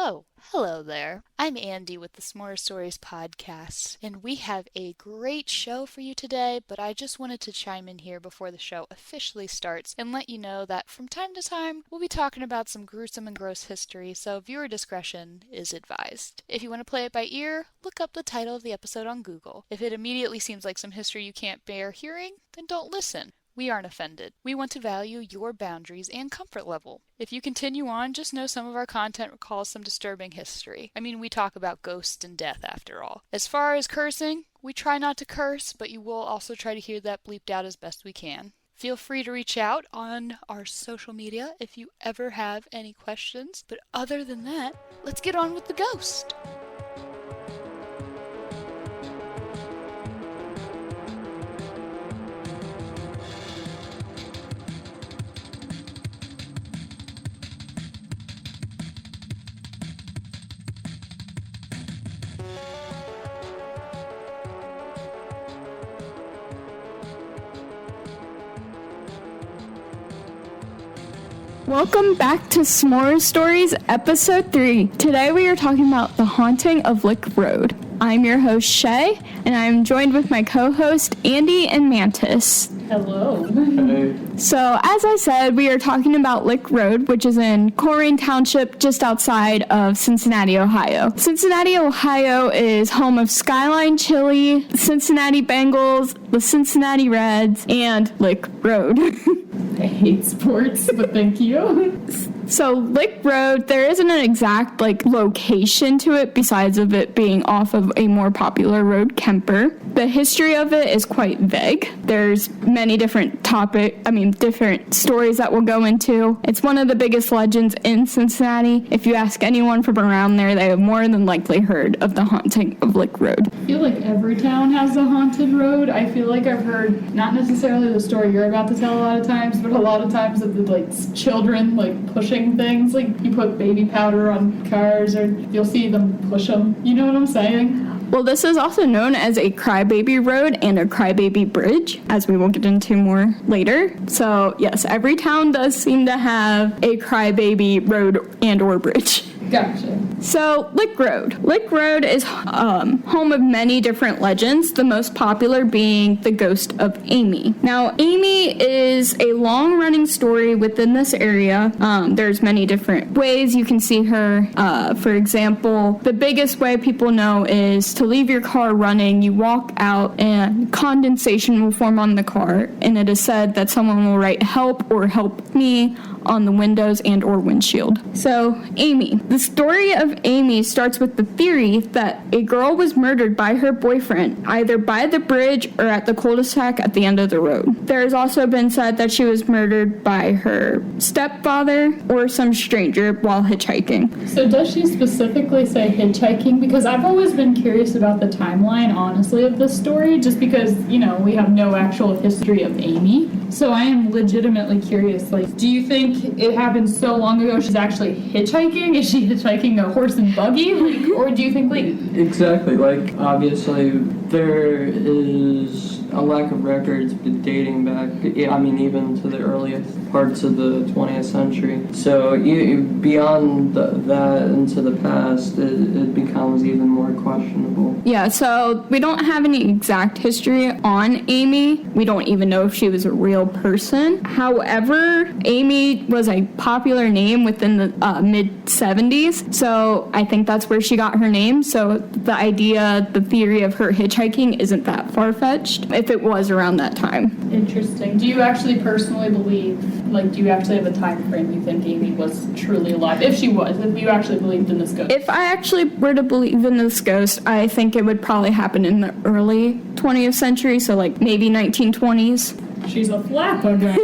Oh, hello there. I'm Andy with the S'more Stories podcast, and we have a great show for you today, but I just wanted to chime in here before the show officially starts and let you know that from time to time, we'll be talking about some gruesome and gross history, so viewer discretion is advised. If you want to play it by ear, look up the title of the episode on Google. If it immediately seems like some history you can't bear hearing, then don't listen. We aren't offended. We want to value your boundaries and comfort level. If you continue on, just know some of our content recalls some disturbing history. I mean, we talk about ghosts and death after all. As far as cursing, we try not to curse, but you will also try to hear that bleeped out as best we can. Feel free to reach out on our social media if you ever have any questions. But other than that, let's get on with the ghost. Welcome back to S'more Stories, Episode 3. Today we are talking about the haunting of Lick Road. I'm your host, Shay, and I'm joined with my co-host, Andy and Mantis. Hello. Hey. So, as I said, we are talking about Lick Road, which is in Coleraine Township, just outside of Cincinnati, Ohio. Cincinnati, Ohio is home of Skyline Chili, Cincinnati Bengals, the Cincinnati Reds, and Lick Road. I hate sports, but thank you. So, Lick Road, there isn't an exact, location to it besides of it being off of a more popular road, Kemper. The history of it is quite vague. There's many different different stories that we'll go into. It's one of the biggest legends in Cincinnati. If you ask anyone from around there, they have more than likely heard of the haunting of Lick Road. I feel like every town has a haunted road. I feel like I've heard, not necessarily the story you're about to tell a lot of times, but a lot of times of the, children, pushing things. You put baby powder on cars, or you'll see them push them. You know what I'm saying? Well, this is also known as a crybaby road and a crybaby bridge, as we will get into more later. So, yes, every town does seem to have a crybaby road and or bridge. Gotcha. So, Lick Road. Lick Road is home of many different legends, the most popular being the ghost of Amy. Now, Amy is a long-running story within this area. There's many different ways you can see her. For example, the biggest way people know is to leave your car running, you walk out, and condensation will form on the car, and it is said that someone will write "help" or "help me" on the windows and or windshield. So, Amy. The story of Amy starts with the theory that a girl was murdered by her boyfriend, either by the bridge or at the cul-de-sac at the end of the road. There has also been said that she was murdered by her stepfather or some stranger while hitchhiking. So does she specifically say hitchhiking? Because I've always been curious about the timeline, honestly, of this story, just because, we have no actual history of Amy. So I am legitimately curious, do you think it happened so long ago she's actually hitchhiking? Is she hitchhiking a horse and buggy? Or do you think, Exactly. Obviously, there is a lack of records dating back, even to the earliest parts of the 20th century. So beyond that into the past, it becomes even more questionable. Yeah, so we don't have any exact history on Amy. We don't even know if she was a real person. However, Amy was a popular name within the mid-70s, so I think that's where she got her name. So the theory of her hitchhiking isn't that far-fetched, if it was around that time. Interesting. Do you actually personally believe, do you actually have a time frame you think Amy was truly alive? If she was, if you actually believed in this ghost? If I actually were to believe in this ghost, I think it would probably happen in the early 20th century, so maybe 1920s. She's a flapper girl.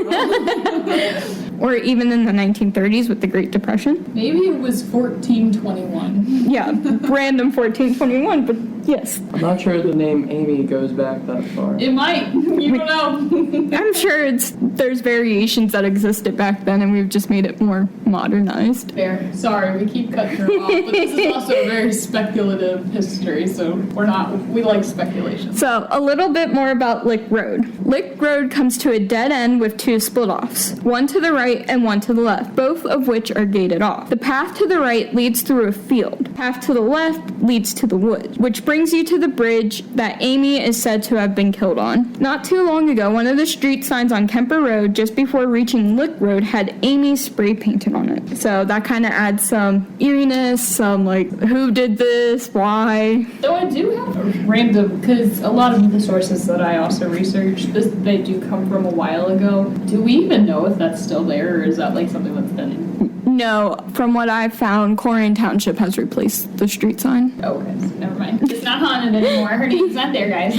Or even in the 1930s with the Great Depression. Maybe it was 1421. Yeah, random 1421, but Yes. I'm not sure the name Amy goes back that far. It might. You don't know. I'm sure there's variations that existed back then, and we've just made it more modernized. Fair. Sorry, we keep cutting her off, but this is also a very speculative history, so we like speculation. So, a little bit more about Lick Road. Lick Road comes to a dead end with two split-offs, one to the right and one to the left, both of which are gated off. The path to the right leads through a field. The path to the left leads to the woods, which brings you to the bridge that Amy is said to have been killed on. Not too long ago, one of the street signs on Kemper Road, just before reaching Lick Road, had Amy spray painted on it. So that kind of adds some eeriness, some like, who did this, why? Though I do have a random, because a lot of the sources that I also researched, they do come from a while ago. Do we even know if that's still there, or is that like something that's been... No, from what I've found, Corrigan Township has replaced the street sign. Oh, okay, so never mind. It's not haunted anymore. Her name's not there, guys.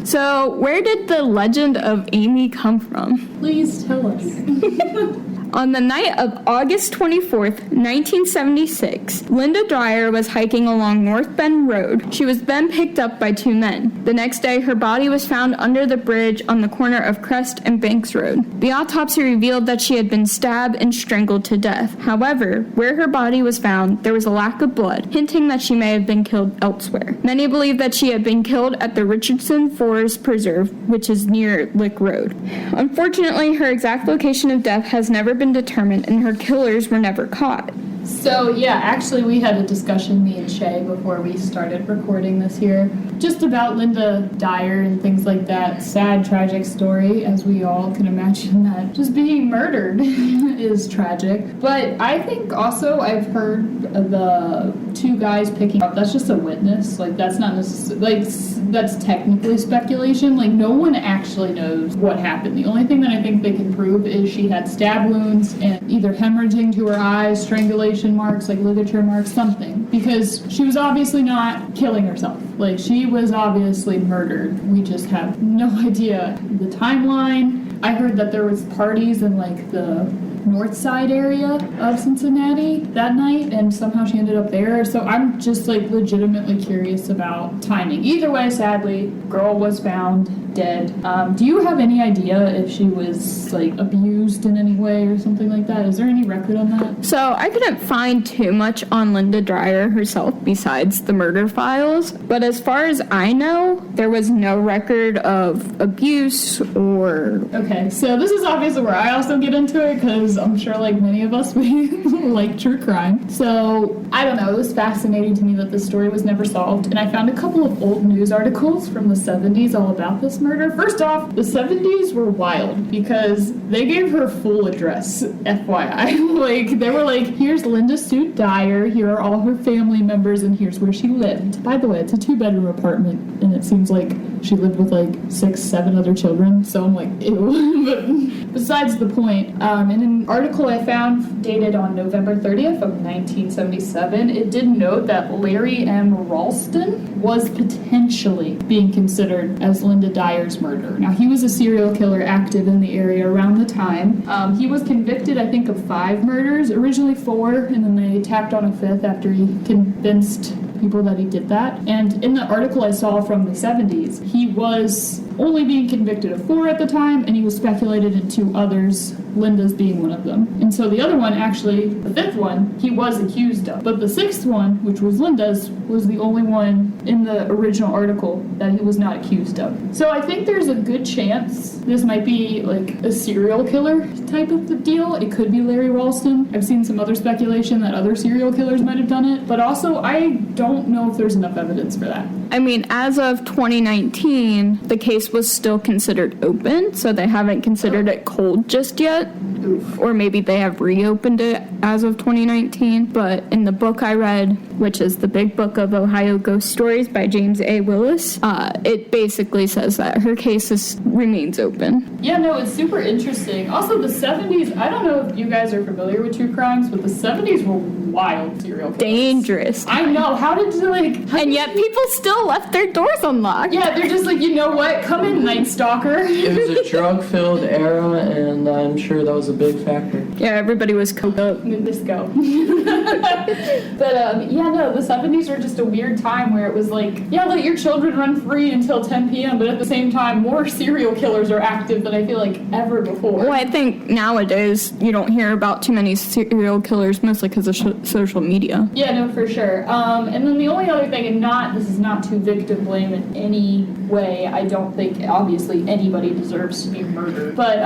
So, where did the legend of Amy come from? Please tell us. On the night of August 24th, 1976, Linda Dyer was hiking along North Bend Road. She was then picked up by two men. The next day, her body was found under the bridge on the corner of Crest and Banks Road. The autopsy revealed that she had been stabbed and strangled to death. However, where her body was found, there was a lack of blood, hinting that she may have been killed elsewhere. Many believe that she had been killed at the Richardson Forest Preserve, which is near Lick Road. Unfortunately, her exact location of death has never been determined, and her killers were never caught. So, yeah, actually we had a discussion, me and Shay, before we started recording this here, just about Linda Dyer and things like that. Sad, tragic story, as we all can imagine that just being murdered is tragic. But I think also I've heard the two guys picking up, that's just a witness. Like, that's not necessarily, like, that's technically speculation. Like, no one actually knows what happened. The only thing that I think they can prove is she had stab wounds and either hemorrhaging to her eyes, strangulation marks, like ligature marks, something. Because she was obviously not killing herself. Like, she was obviously murdered. We just have no idea the timeline. I heard that there was parties in, like, the north side area of Cincinnati that night, and somehow she ended up there. So I'm just, like, legitimately curious about timing. Either way, sadly, girl was found dead. Do you have any idea if she was, like, abused in any way or something like that? Is there any record on that? So I couldn't find too much on Linda Dyer herself besides the murder files, but as far as I know, there was no record of abuse or... Okay, so this is obviously where I also get into it, because I'm sure, like many of us, we like true crime. So, I don't know, it was fascinating to me that this story was never solved, and I found a couple of old news articles from the 70s all about this murder. First off, the 70s were wild, because they gave her full address, FYI. Like, they were like, here's Linda Sue Dyer, here are all her family members, and here's where she lived. By the way, it's a 2-bedroom apartment, and it seems like she lived with like 6-7 other children, so I'm like, ew. But besides the point, in an article I found dated on November 30th of 1977, it did note that Larry M. Ralston was potentially being considered as Linda Dyer's murderer. Now, he was a serial killer active in the area around the time. He was convicted, I think, of 5 murders, originally 4, and then they tacked on a 5th after he convinced people that he did that. And in the article I saw from the 70s, he was only being convicted of 4 at the time, and he was speculated in 2 others, Linda's being one of them. And so the other one, actually, the 5th one, he was accused of. But the 6th one, which was Linda's, was the only one in the original article that he was not accused of. So I think there's a good chance this might be like a serial killer type of deal. It could be Larry Ralston. I've seen some other speculation that other serial killers might have done it, but also I don't know if there's enough evidence for that. I mean, as of 2019, the case was still considered open, so they haven't considered it cold just yet. Oof. Or maybe they have reopened it as of 2019. But in the book I read, which is the Big Book of Ohio Ghost Stories by James A. Willis, it basically says that her case remains open. Yeah, no, it's super interesting. Also, the 70s, I don't know if you guys are familiar with true crimes, but the 70s were wild serial killers. Dangerous. I know. How did you And yet people still left their doors unlocked. Yeah, they're just like, you know what? Come in, Night Stalker. It was a drug-filled era, and I'm sure that was a big factor. Yeah, everybody was coked up. Let's go. But yeah, no, the 70s were just a weird time where it was like, yeah, let your children run free until 10 p.m., but at the same time, more serial killers are active than I feel like ever before. Well, I think nowadays you don't hear about too many serial killers, mostly because of social media. Yeah, no, for sure. And then the only other thing, and this is not to victim blame in any way, I don't think, obviously, anybody deserves to be murdered. But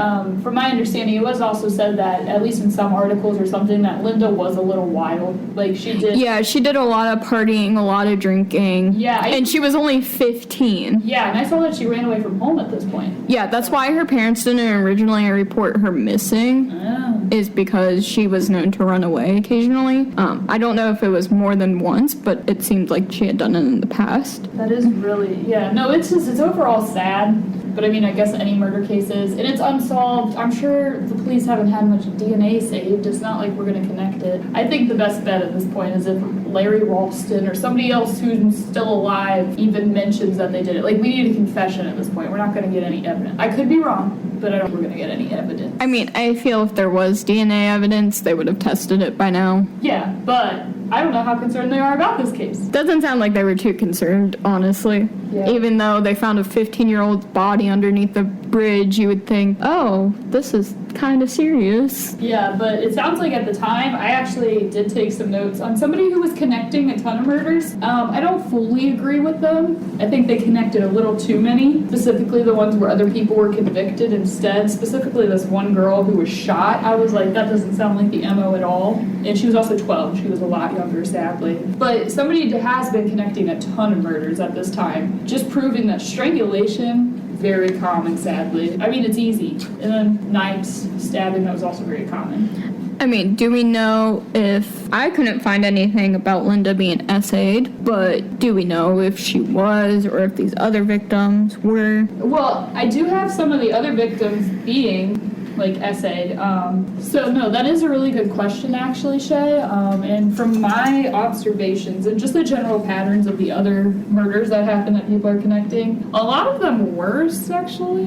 from my understanding, it was also said that, at least in some articles or something, that Linda was a little wild. Like, she did... Yeah, she did a lot of partying, a lot of drinking. Yeah. And she was only 15. Yeah, and I saw that she ran away from home at this point. Yeah, that's why her parents didn't originally report her missing. Oh. Is because she was known to run away occasionally. I don't know if it was more than once, but it seemed like she had done it in the past. That is really, yeah, no, it's overall sad, but I mean, I guess any murder cases, and it's unsolved. I'm sure the police haven't had much DNA saved. It's not like we're going to connect it. I think the best bet at this point is if Larry Ralston or somebody else who's still alive even mentions that they did it. Like, we need a confession at this point. We're not going to get any evidence. I could be wrong, but I don't think we're going to get any evidence. I mean, I feel if there was DNA evidence, they would have tested it by now. Yeah, but I don't know how concerned they are about this case. Doesn't sound like they were too concerned, honestly. Yeah. Even though they found a 15-year-old's body underneath the bridge, you would think, oh, this is kind of serious. Yeah, but it sounds like at the time, I actually did take some notes on somebody who was connecting a ton of murders. I don't fully agree with them. I think they connected a little too many, specifically the ones where other people were convicted instead. Specifically this one girl who was shot. I was like, that doesn't sound like the MO at all. And she was also 12. She was a lot younger, sadly. But somebody has been connecting a ton of murders at this time, just proving that strangulation, very common, sadly. I mean, it's easy. And then knives, stabbing, that was also very common. I mean, do we know if... I couldn't find anything about Linda being essayed, but do we know if she was or if these other victims were? Well, I do have some of the other victims being essayed. So no, that is a really good question, actually, Shay. And from my observations and just the general patterns of the other murders that happen that people are connecting, a lot of them were sexually,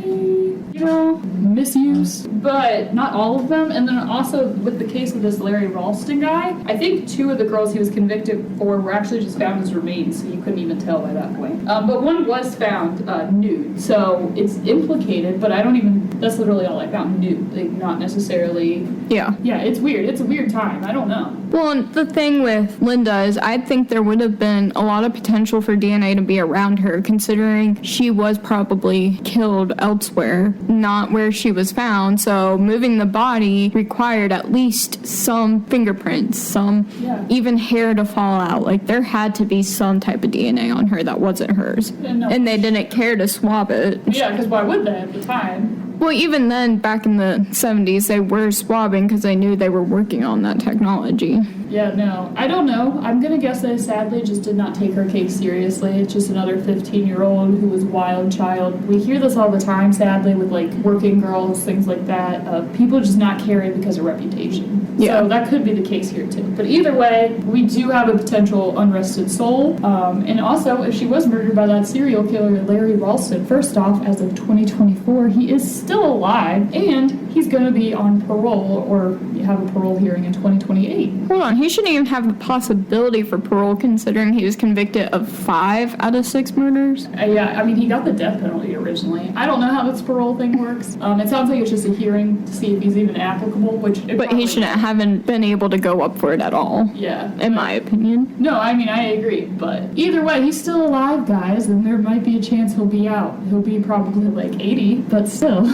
misuse, but not all of them. And then also with the case of this Larry Ralston guy, I think 2 of the girls he was convicted for were actually just found as remains, so you couldn't even tell by that point. But one was found nude, so it's implicated, but that's literally all I found, nude. Like, not necessarily. Yeah. Yeah, it's weird. It's a weird time. I don't know. Well, and the thing with Linda is I think there would have been a lot of potential for DNA to be around her, considering she was probably killed elsewhere, not where she was found. So moving the body required at least some fingerprints, even hair to fall out. Like, there had to be some type of DNA on her that wasn't hers. And they didn't care to swab it. Yeah, because why would they at the time? Well, even then, back in the 70s, they were swabbing because they knew they were working on that technology. Yeah, no. I don't know. I'm going to guess they sadly just did not take her case seriously. It's just another 15-year-old who was a wild child. We hear this all the time, sadly, with, working girls, things like that. People just not caring because of reputation. Yeah. So that could be the case here, too. But either way, we do have a potential unrested soul. And also, if she was murdered by that serial killer, Larry Ralston, first off, as of 2024, he is still alive, and he's going to be on parole, or have a parole hearing in 2028. Hold on, he shouldn't even have the possibility for parole, considering he was convicted of 5 out of 6 murders. Yeah, I mean, he got the death penalty originally. I don't know how this parole thing works. It sounds like it's just a hearing to see if he's even applicable, But he shouldn't have been able to go up for it at all. Yeah. In my opinion. No, I mean, I agree, but either way, he's still alive, guys, and there might be a chance he'll be out. He'll be probably 80, but still.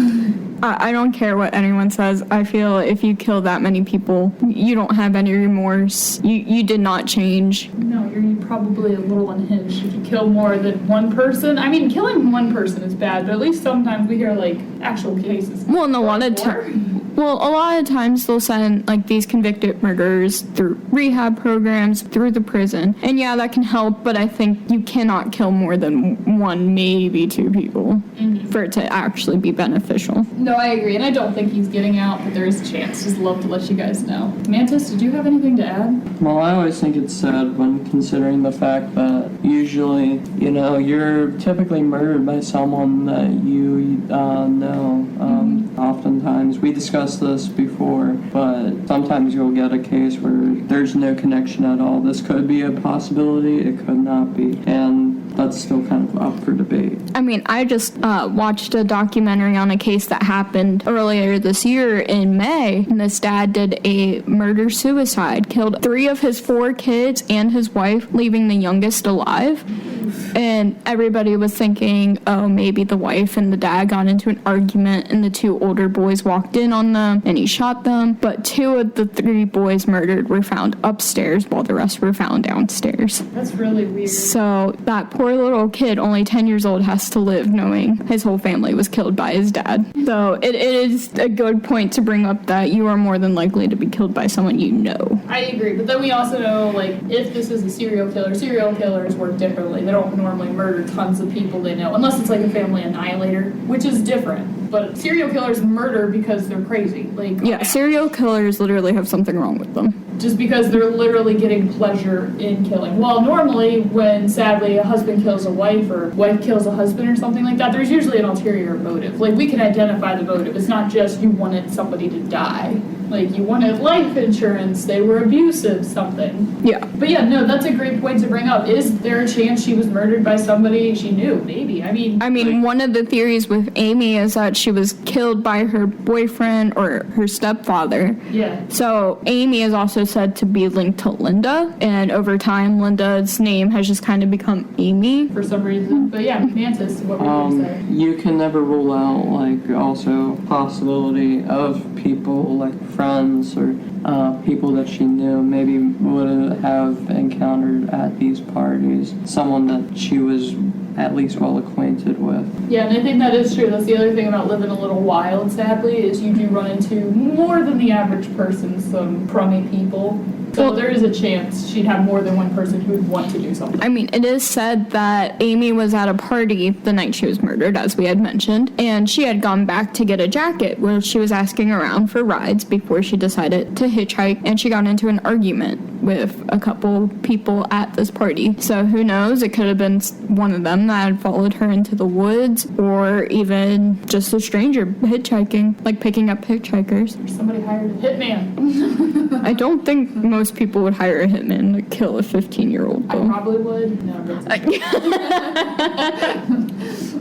I don't care what anyone says. I feel if you kill that many people, you don't have any remorse. You did not change. No, you're probably a little unhinged if you kill more than one person. I mean, killing one person is bad, but at least sometimes we hear, actual cases. Well, and a lot of times they'll send, these convicted murderers through rehab programs, through the prison. And yeah, that can help, but I think you cannot kill more than 1, maybe 2 people. Mm-hmm. for it to actually be beneficial. No, I agree, and I don't think he's getting out, but there is a chance. Just love to let you guys know. Mantis, did you have anything to add? Well, I always think it's sad when considering the fact that usually, you're typically murdered by someone that you know. Oftentimes, we discussed this before, but sometimes you'll get a case where there's no connection at all. This could be a possibility, it could not be, and that's still kind of up for debate. I mean, I just watched a documentary on a case that happened earlier this year in May, and this dad did a murder-suicide, killed 3 of his 4 kids and his wife, leaving the youngest alive. And everybody was thinking, oh, maybe the wife and the dad got into an argument and the 2 older boys walked in on them and he shot them. But 2 of the 3 boys murdered were found upstairs while the rest were found downstairs. That's really weird. So that poor little kid, only 10 years old, has to live knowing his whole family was killed by his dad. So it is a good point to bring up that you are more than likely to be killed by someone you know. I agree, but then we also know, if this is a serial killers work differently. They don't normally murder tons of people they know, unless it's a family annihilator, which is different. But serial killers murder because they're crazy. Yeah, serial killers literally have something wrong with them. Just because they're literally getting pleasure in killing. Well, normally when, sadly, a husband kills a wife or wife kills a husband or something like that, there's usually an ulterior motive. We can identify the motive. It's not just you wanted somebody to die. You wanted life insurance, they were abusive, something. Yeah. But yeah, no, that's a great point to bring up. Is there a chance she was murdered by somebody she knew? Maybe. I mean, one of the theories with Amy is that she was killed by her boyfriend or her stepfather. Yeah. So Amy is also said to be linked to Linda, and over time, Linda's name has just kind of become Amy. For some reason. But yeah, Mantis, what were you going to say? You can never rule out, also possibility of people, friends or people that she knew maybe would have encountered at these parties, someone that she was at least well acquainted with. Yeah, and I think that is true. That's the other thing about living a little wild, sadly, is you do run into more than the average person, some crummy people. So there is a chance she'd have more than one person who would want to do something. I mean, it is said that Amy was at a party the night she was murdered, as we had mentioned, and she had gone back to get a jacket where she was asking around for rides before she decided to hitchhike, and she got into an argument with a couple people at this party. So who knows? It could have been one of them that had followed her into the woods, or even just a stranger hitchhiking, picking up hitchhikers. Or somebody hired a hitman. I don't think most people would hire a hitman to kill a 15-year-old, though. I probably would. No,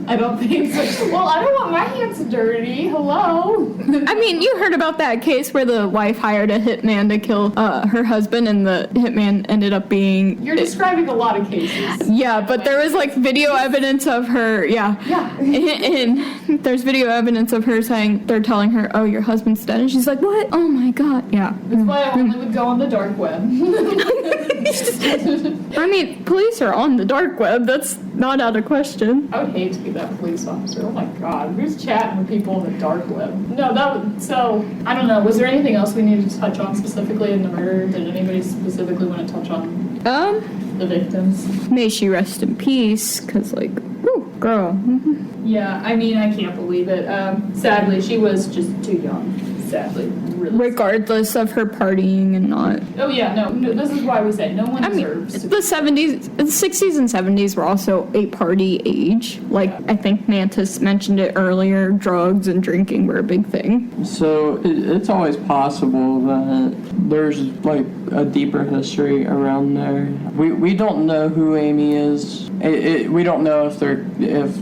I don't think so. Well, I don't want my hands dirty. Hello. I mean, you heard about that case where the wife hired a hitman to kill her husband, and the hitman ended up being... You're describing a lot of cases. Yeah, but there was video evidence of her, yeah. And there's video evidence of her saying, they're telling her, oh, your husband's dead, and she's like, what? Oh my god, yeah. That's why I only would go on the dark web. I mean, police are on the dark web, that's not out of question. I would hate to be that police officer. Oh my god, who's chatting with people on the dark web? No, so, I don't know, was there anything else we needed to touch on specifically in the murder? Did anybody specifically want to touch on the victims? May she rest in peace, because, whew, girl. Yeah, I mean, I can't believe it. Sadly, she was just too young. Sadly. Really. Regardless of her partying and not. Oh yeah, no, this is why we say no one deserves to. The 60s and 70s were also a party age. I think Mantis mentioned it earlier, drugs and drinking were a big thing. So it's always possible that there's a deeper history around there. We don't know who Amy is. We don't know if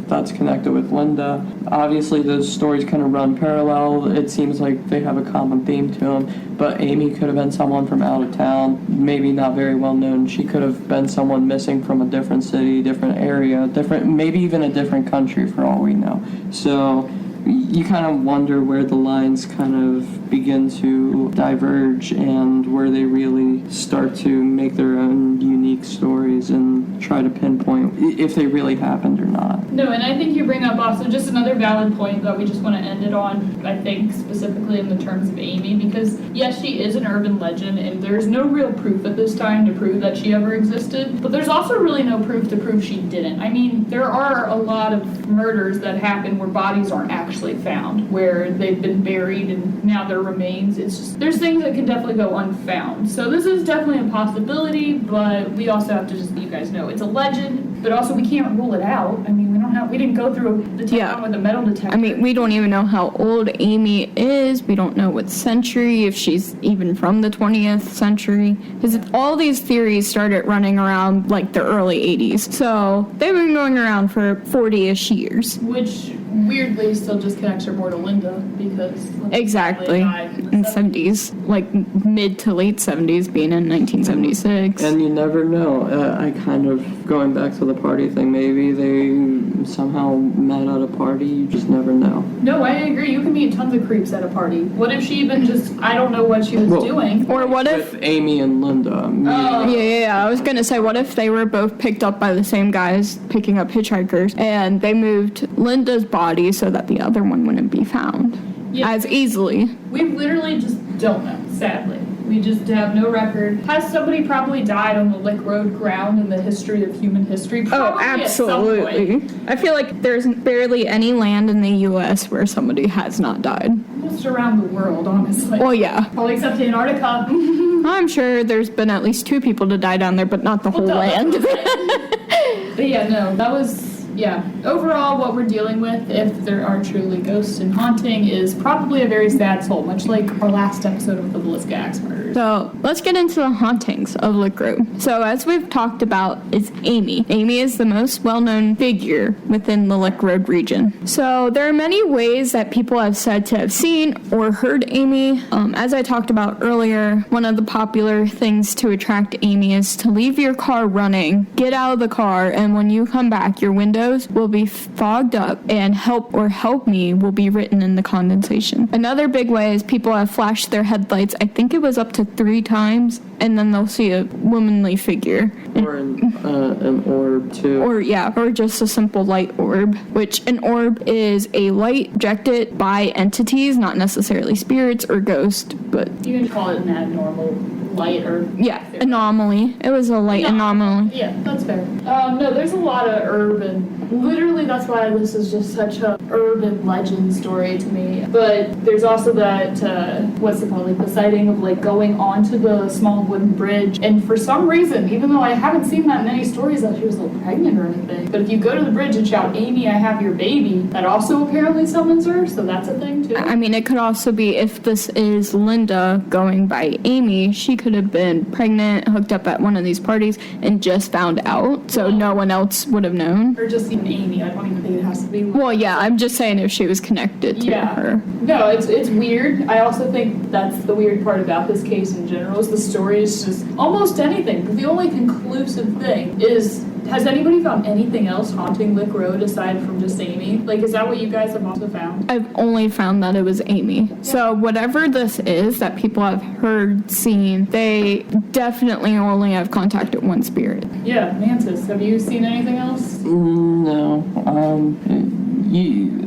that's connected with Linda. Obviously, those stories kind of run parallel. It seems like they have a common theme to them. But Amy could have been someone from out of town, maybe not very well known. She could have been someone missing from a different city, different area, maybe even a different country for all we know. So you kind of wonder where the lines kind of begin to diverge and where they really start to make their own unique stories and try to pinpoint if they really happened or not. No, and I think you bring up also just another valid point that we just want to end it on, I think, specifically in the terms of Amy, because yes, she is an urban legend, and there's no real proof at this time to prove that she ever existed, but there's also really no proof to prove she didn't. I mean, there are a lot of murders that happen where bodies aren't actually found, where they've been buried and now their remains. It's just, there's things that can definitely go unfound. So this is definitely a possibility, but we also have to just let you guys know it's a legend, but also we can't rule it out. I mean, we didn't go through the test with a metal detector. I mean, we don't even know how old Amy is. We don't know what century, if she's even from the 20th century. Because all these theories started running around like the early 80s. So they've been going around for 40-ish years. Which weirdly still just connects her more to Linda, because Linda exactly died in the 70s, like mid to late 70s, being in 1976. And you never know. I kind of, going back to the party thing, maybe they somehow met at a party. You just never know. No, I agree. You can meet tons of creeps at a party. What if she even just, I don't know what she was doing. Or what if with Amy and Linda. Yeah. I was gonna say, what if they were both picked up by the same guys picking up hitchhikers, and they moved Linda's body so that the other one wouldn't be found as easily? We literally just don't know, sadly. We just have no record. Has somebody probably died on the Lick Road ground in the history of human history? Probably absolutely. At some point. I feel like there's barely any land in the U.S. where somebody has not died. Almost around the world, honestly. Well, yeah. Probably except Antarctica. I'm sure there's been at least 2 people to die down there, but not the whole land. But yeah, no, that was... Yeah, overall what we're dealing with, if there are truly ghosts and haunting, is probably a very sad soul, much like our last episode of the Villisca Axe murders. So let's get into the hauntings of Lick Road. So as we've talked about, is Amy. Amy is the most well-known figure within the Lick Road region. So there are many ways that people have said to have seen or heard Amy. As I talked about earlier, one of the popular things to attract Amy is to leave your car running, get out of the car, and when you come back, your window will be fogged up and help me will be written in the condensation. Another big way is people have flashed their headlights, I think it was up to 3 times, and then they'll see a womanly figure. Or an orb too. Or just a simple light orb, which an orb is a light projected by entities, not necessarily spirits or ghosts, but... You can call it an abnormal light or... Yeah, anomaly. It was a light anomaly. Yeah, that's fair. No, there's a lot of urban... Literally, that's why this is just such a urban legend story to me. But there's also that, what's it called, like the sighting of like going onto the small wooden bridge. And for some reason, even though I haven't seen that many stories that she was like pregnant or anything, but if you go to the bridge and shout, "Amy, I have your baby," that also apparently summons her, so that's a thing too. I mean, it could also be, if this is Linda going by Amy, she could have been pregnant, hooked up at one of these parties, and just found out, so no one else would have known. Or just even Amy. I don't even think it has to be Linda. Well, yeah, I'm just saying if she was connected to her. No, it's weird. I also think that's the weird part about this case in general, is the story is just almost anything. But the only conclusive thing is, has anybody found anything else haunting Lick Road aside from just Amy? Like, is that what you guys have also found? I've only found that it was Amy. Yeah. So whatever this is that people have heard, seen, they definitely only have contacted one spirit. Yeah, Mantis, have you seen anything else? No.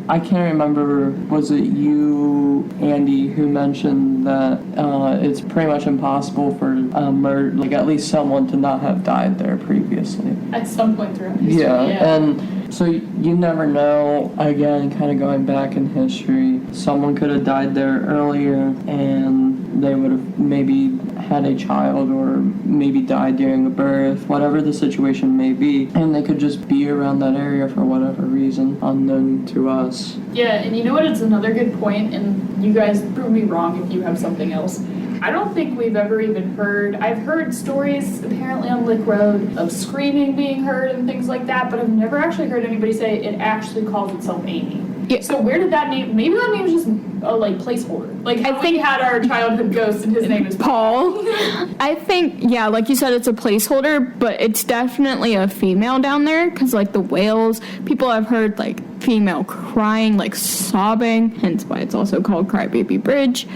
I can't remember, was it you, Andy, who mentioned that it's pretty much impossible for like at least someone to not have died there previously. At some point throughout history, yeah. And so you never know, again, kind of going back in history, someone could have died there earlier and they would have maybe had a child or maybe died during a birth, whatever the situation may be, and they could just be around that area for whatever reason, unknown to us. Yeah, and you know what, it's another good point, and you guys prove me wrong if you have something else. I don't think we've ever even heard, I've heard stories apparently on Lick Road of screaming being heard and things like that, but I've never actually heard anybody say it actually calls itself Amy. Yeah. So where did that name, maybe that name is just a like placeholder. Like I think we had our childhood ghost and his name is Paul. I think, yeah, like you said, it's a placeholder, but it's definitely a female down there, because like the whales, people have heard like female crying, like sobbing, hence why it's also called Crybaby Bridge.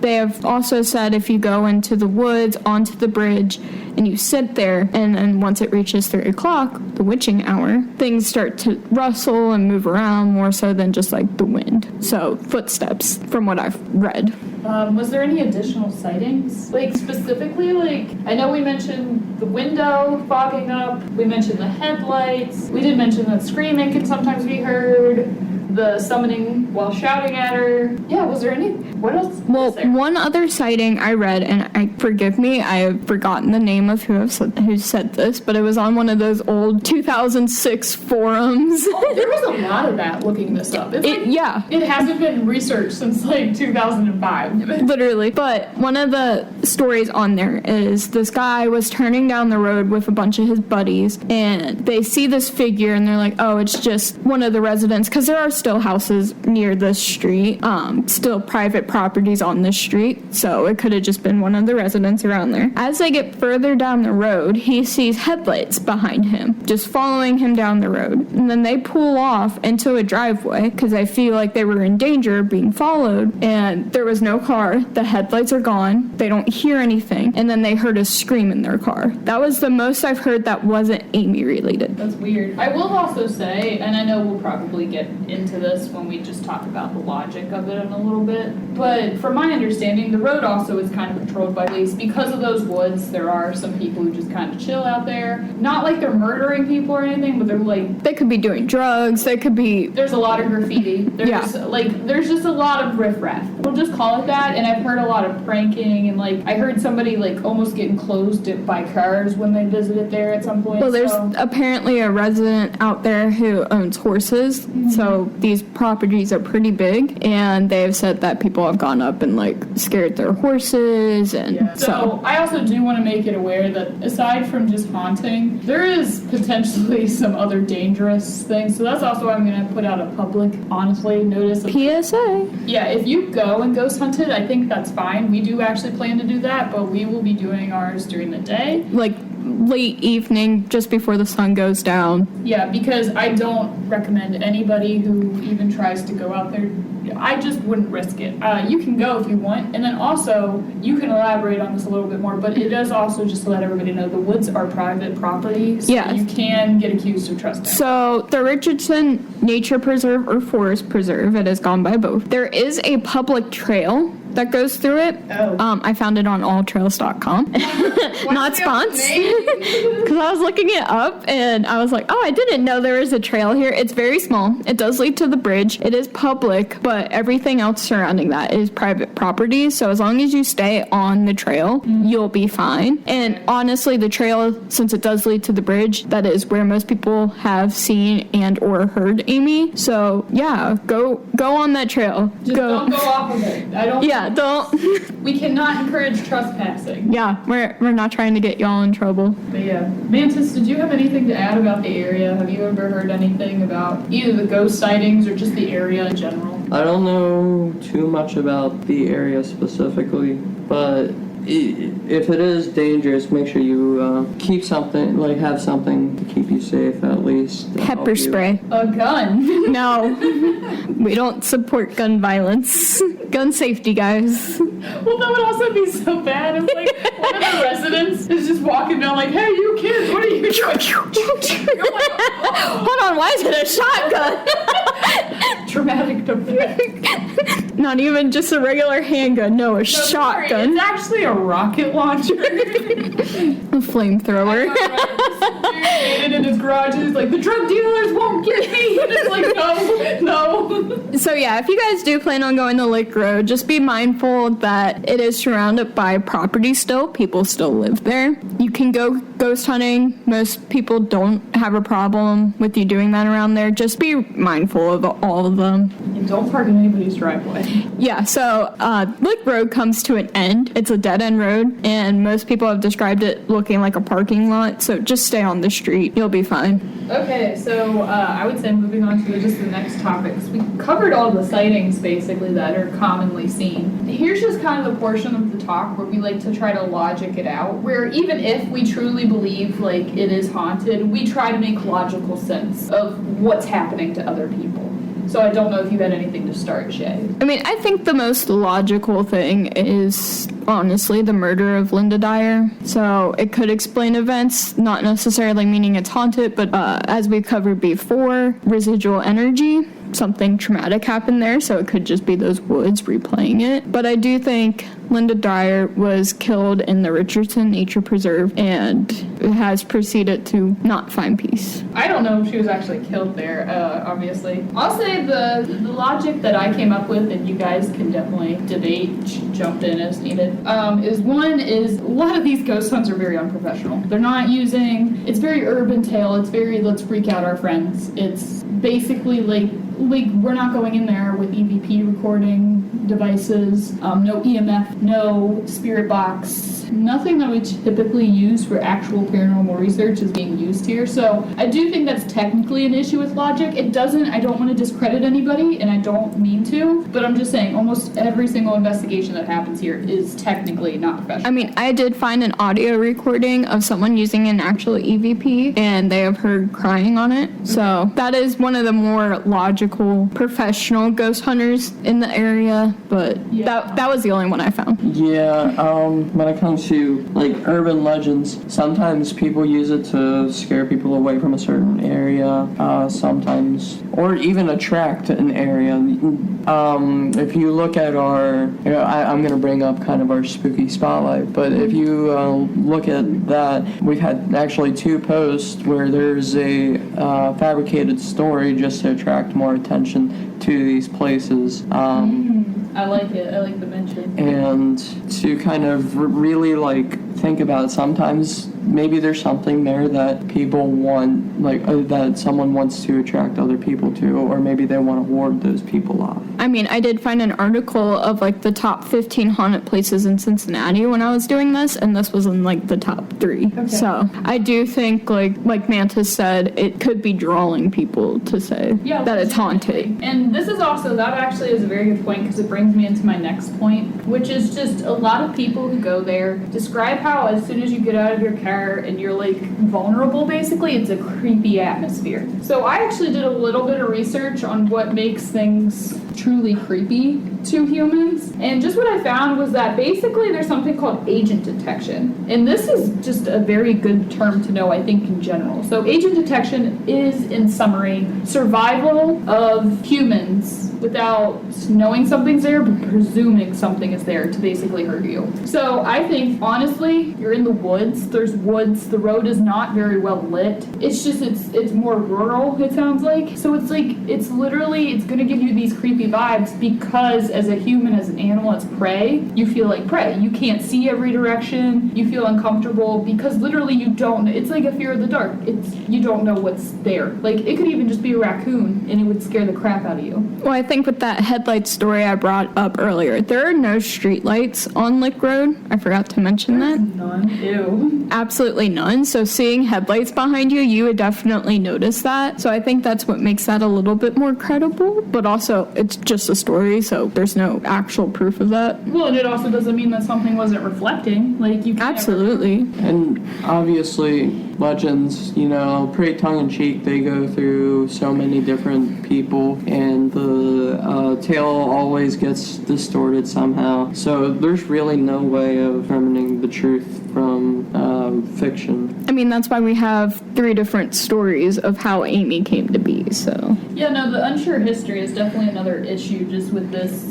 They have also said if you go into the woods onto the bridge and you sit there, and then once it reaches 3 o'clock, the witching hour, things start to rustle and move around more so than just like the wind. So footsteps, from what I've read. Was there any additional sightings? Like specifically, like I know we mentioned the window fogging up, we mentioned the headlights, we did mention that screaming can sometimes be heard, the summoning while shouting at her. Yeah, was there any? What else? Well, one other sighting I read, and forgive me, I have forgotten the name of who said this, but it was on one of those old 2006 forums. Oh, there was a lot of that looking this up. Yeah. It hasn't been researched since like 2005. Literally. But one of the stories on there is this guy was turning down the road with a bunch of his buddies, and they see this figure, and they're like, oh, it's just one of the residents, because there are still houses near this street, still private properties on this street, so it could have just been one of the residents around there. As they get further down the road, he sees headlights behind him, just following him down the road, and then they pull off into a driveway, because they feel like they were in danger of being followed, and there was no car, the headlights are gone, they don't hear anything, and then they heard a scream in their car. That was the most I've heard that wasn't Amy related. That's weird. I will also say, and I know we'll probably get into this when we just talk about the logic of it in a little bit, but from my understanding, the road also is kind of patrolled by police. Because of those woods, there are some people who just kind of chill out there. Not like they're murdering people or anything, but they're like... They could be doing drugs, they could be... There's a lot of graffiti. There's just a lot of riffraff. We'll just call it that, and I've heard a lot of pranking, and like, I heard somebody like almost getting closed by cars when they visited there at some point. Well, there's apparently a resident out there who owns horses, so these properties are pretty big, and they've said that people have gone up and like scared their horses, and so I also do want to make it aware that aside from just haunting, there is potentially some other dangerous things. So that's also why I'm going to put out a public, honestly, notice of PSA. Yeah, if you go and ghost hunted, I think that's fine. We do actually plan to do that, but we will be doing ours during the day. Like late evening, just before the sun goes down. Yeah, because I don't recommend anybody who even tries to go out there. I just wouldn't risk it. You can go if you want, and then also you can elaborate on this a little bit more, but it does also just to let everybody know the woods are private property, so you can get accused of trespassing. So the Richardson Nature Preserve or Forest Preserve, it has gone by both. There is a public trail that goes through it. I found it on alltrails.com. Not sponsored. Because I was looking it up and I was like, oh, I didn't know there was a trail here. It's very small. It does lead to the bridge. It is public, but everything else surrounding that is private property. So as long as you stay on the trail, you'll be fine. And honestly, the trail, since it does lead to the bridge, that is where most people have seen and or heard Amy. So yeah, go on that trail. Just don't go off of it. Don't. We cannot encourage trespassing. Yeah, we're not trying to get y'all in trouble. But yeah. Mantis, did you have anything to add about the area? Have you ever heard anything about either the ghost sightings or just the area in general? I don't know too much about the area specifically, but if it is dangerous, make sure you keep something, like have something to keep you safe at least. Pepper spray. A gun? No. We don't support gun violence. Gun safety, guys. Well, that would also be so bad if like one of the residents is just walking down like, hey, you kids, what are you doing? Hold on, why is it a shotgun? Traumatic effect. Not even just a regular handgun, no, a shotgun. Sorry, it's actually a rocket launcher. A flamethrower. Made it in his garage and he's like, the drug dealers won't get me. And it's like, no. So yeah, if you guys do plan on going to Lake Road, just be mindful that it is surrounded by property still. People still live there. You can go ghost hunting. Most people don't have a problem with you doing that around there. Just be mindful of all of them. And don't park in anybody's driveway. Yeah, so Lick Road comes to an end. It's a dead-end road, and most people have described it looking like a parking lot, so just stay on the street. You'll be fine. Okay, so I would say moving on to just the next topics. We covered all the sightings, basically, that are commonly seen. Here's just kind of the portion of the talk where we like to try to logic it out, where even if we truly believe, like, it is haunted, we try to make logical sense of what's happening to other people. So I don't know if you had anything to start, Shay. I mean, I think the most logical thing is, honestly, the murder of Linda Dyer. So it could explain events, not necessarily meaning it's haunted, but as we covered before, residual energy. Something traumatic happened there, so it could just be those woods replaying it. But I do think Linda Dyer was killed in the Richardson Nature Preserve and has proceeded to not find peace. I don't know if she was actually killed there, obviously. I'll say the logic that I came up with, and you guys can definitely debate, jump in as needed, is a lot of these ghost hunts are very unprofessional. They're not using, it's very urban tale, it's very let's freak out our friends. It's basically like we're not going in there with EVP recording devices, no EMF, no spirit box, nothing that we typically use for actual paranormal research is being used here. So I do think that's technically an issue with logic. I don't want to discredit anybody, and I don't mean to, but I'm just saying almost every single investigation that happens here is technically not professional. I mean, I did find an audio recording of someone using an actual EVP, and they have heard crying on it. So that is one of the more logical, professional ghost hunters in the area, but that was the only one I found. Yeah, when it comes to like urban legends, sometimes people use it to scare people away from a certain area, sometimes, or even attract an area. If you look at I'm going to bring up kind of our spooky spotlight, but if you look at that, we've had actually 2 posts where there's a fabricated story just to attract more attention to these places. I like it. I like the mention. And to kind of really think about it, sometimes maybe there's something there that people want, that someone wants to attract other people to, or maybe they want to ward those people off. I mean, I did find an article of the top 15 haunted places in Cincinnati when I was doing this, and this was in the top 3. Okay. So I do think, like Mantis said, it could be drawing people to say that it's haunted. And this is also, that actually is a very good point, because it brings me into my next point, which is just a lot of people who go there describe how as soon as you get out of your car and you're vulnerable, basically, it's a creepy atmosphere. So I actually did a little bit of research on what makes things truly creepy to humans, and just what I found was that basically there's something called agent detection, and this is just a very good term to know, I think, in general. So agent detection is, in summary, survival of humans without knowing something's there, but presuming something is there to basically hurt you. So I think, honestly, you're in the woods, there's woods, the road is not very well lit, it's just, it's more rural, it sounds like. So it's it's gonna give you these creepy vibes, because as a human, as an animal, as prey, you feel like prey. You can't see every direction, you feel uncomfortable, because literally you don't, it's like a fear of the dark. You don't know what's there. It could even just be a raccoon, and it would scare the crap out of you. Well, I think with that headlight story I brought up earlier, there are no street lights on Lick Road. I forgot to mention that. None. Ew. Absolutely none. So seeing headlights behind you, you would definitely notice that. So I think that's what makes that a little bit more credible, but also it's just a story, so there's no actual proof of that. Well, and it also doesn't mean that something wasn't reflecting. You can't absolutely. And obviously, legends, pretty tongue-in-cheek, they go through so many different people, and the tale always gets distorted somehow. So there's really no way of determining the truth from fiction. I mean, that's why we have 3 different stories of how Amy came to be, so. Yeah, no, the unsure history is definitely another issue just with this,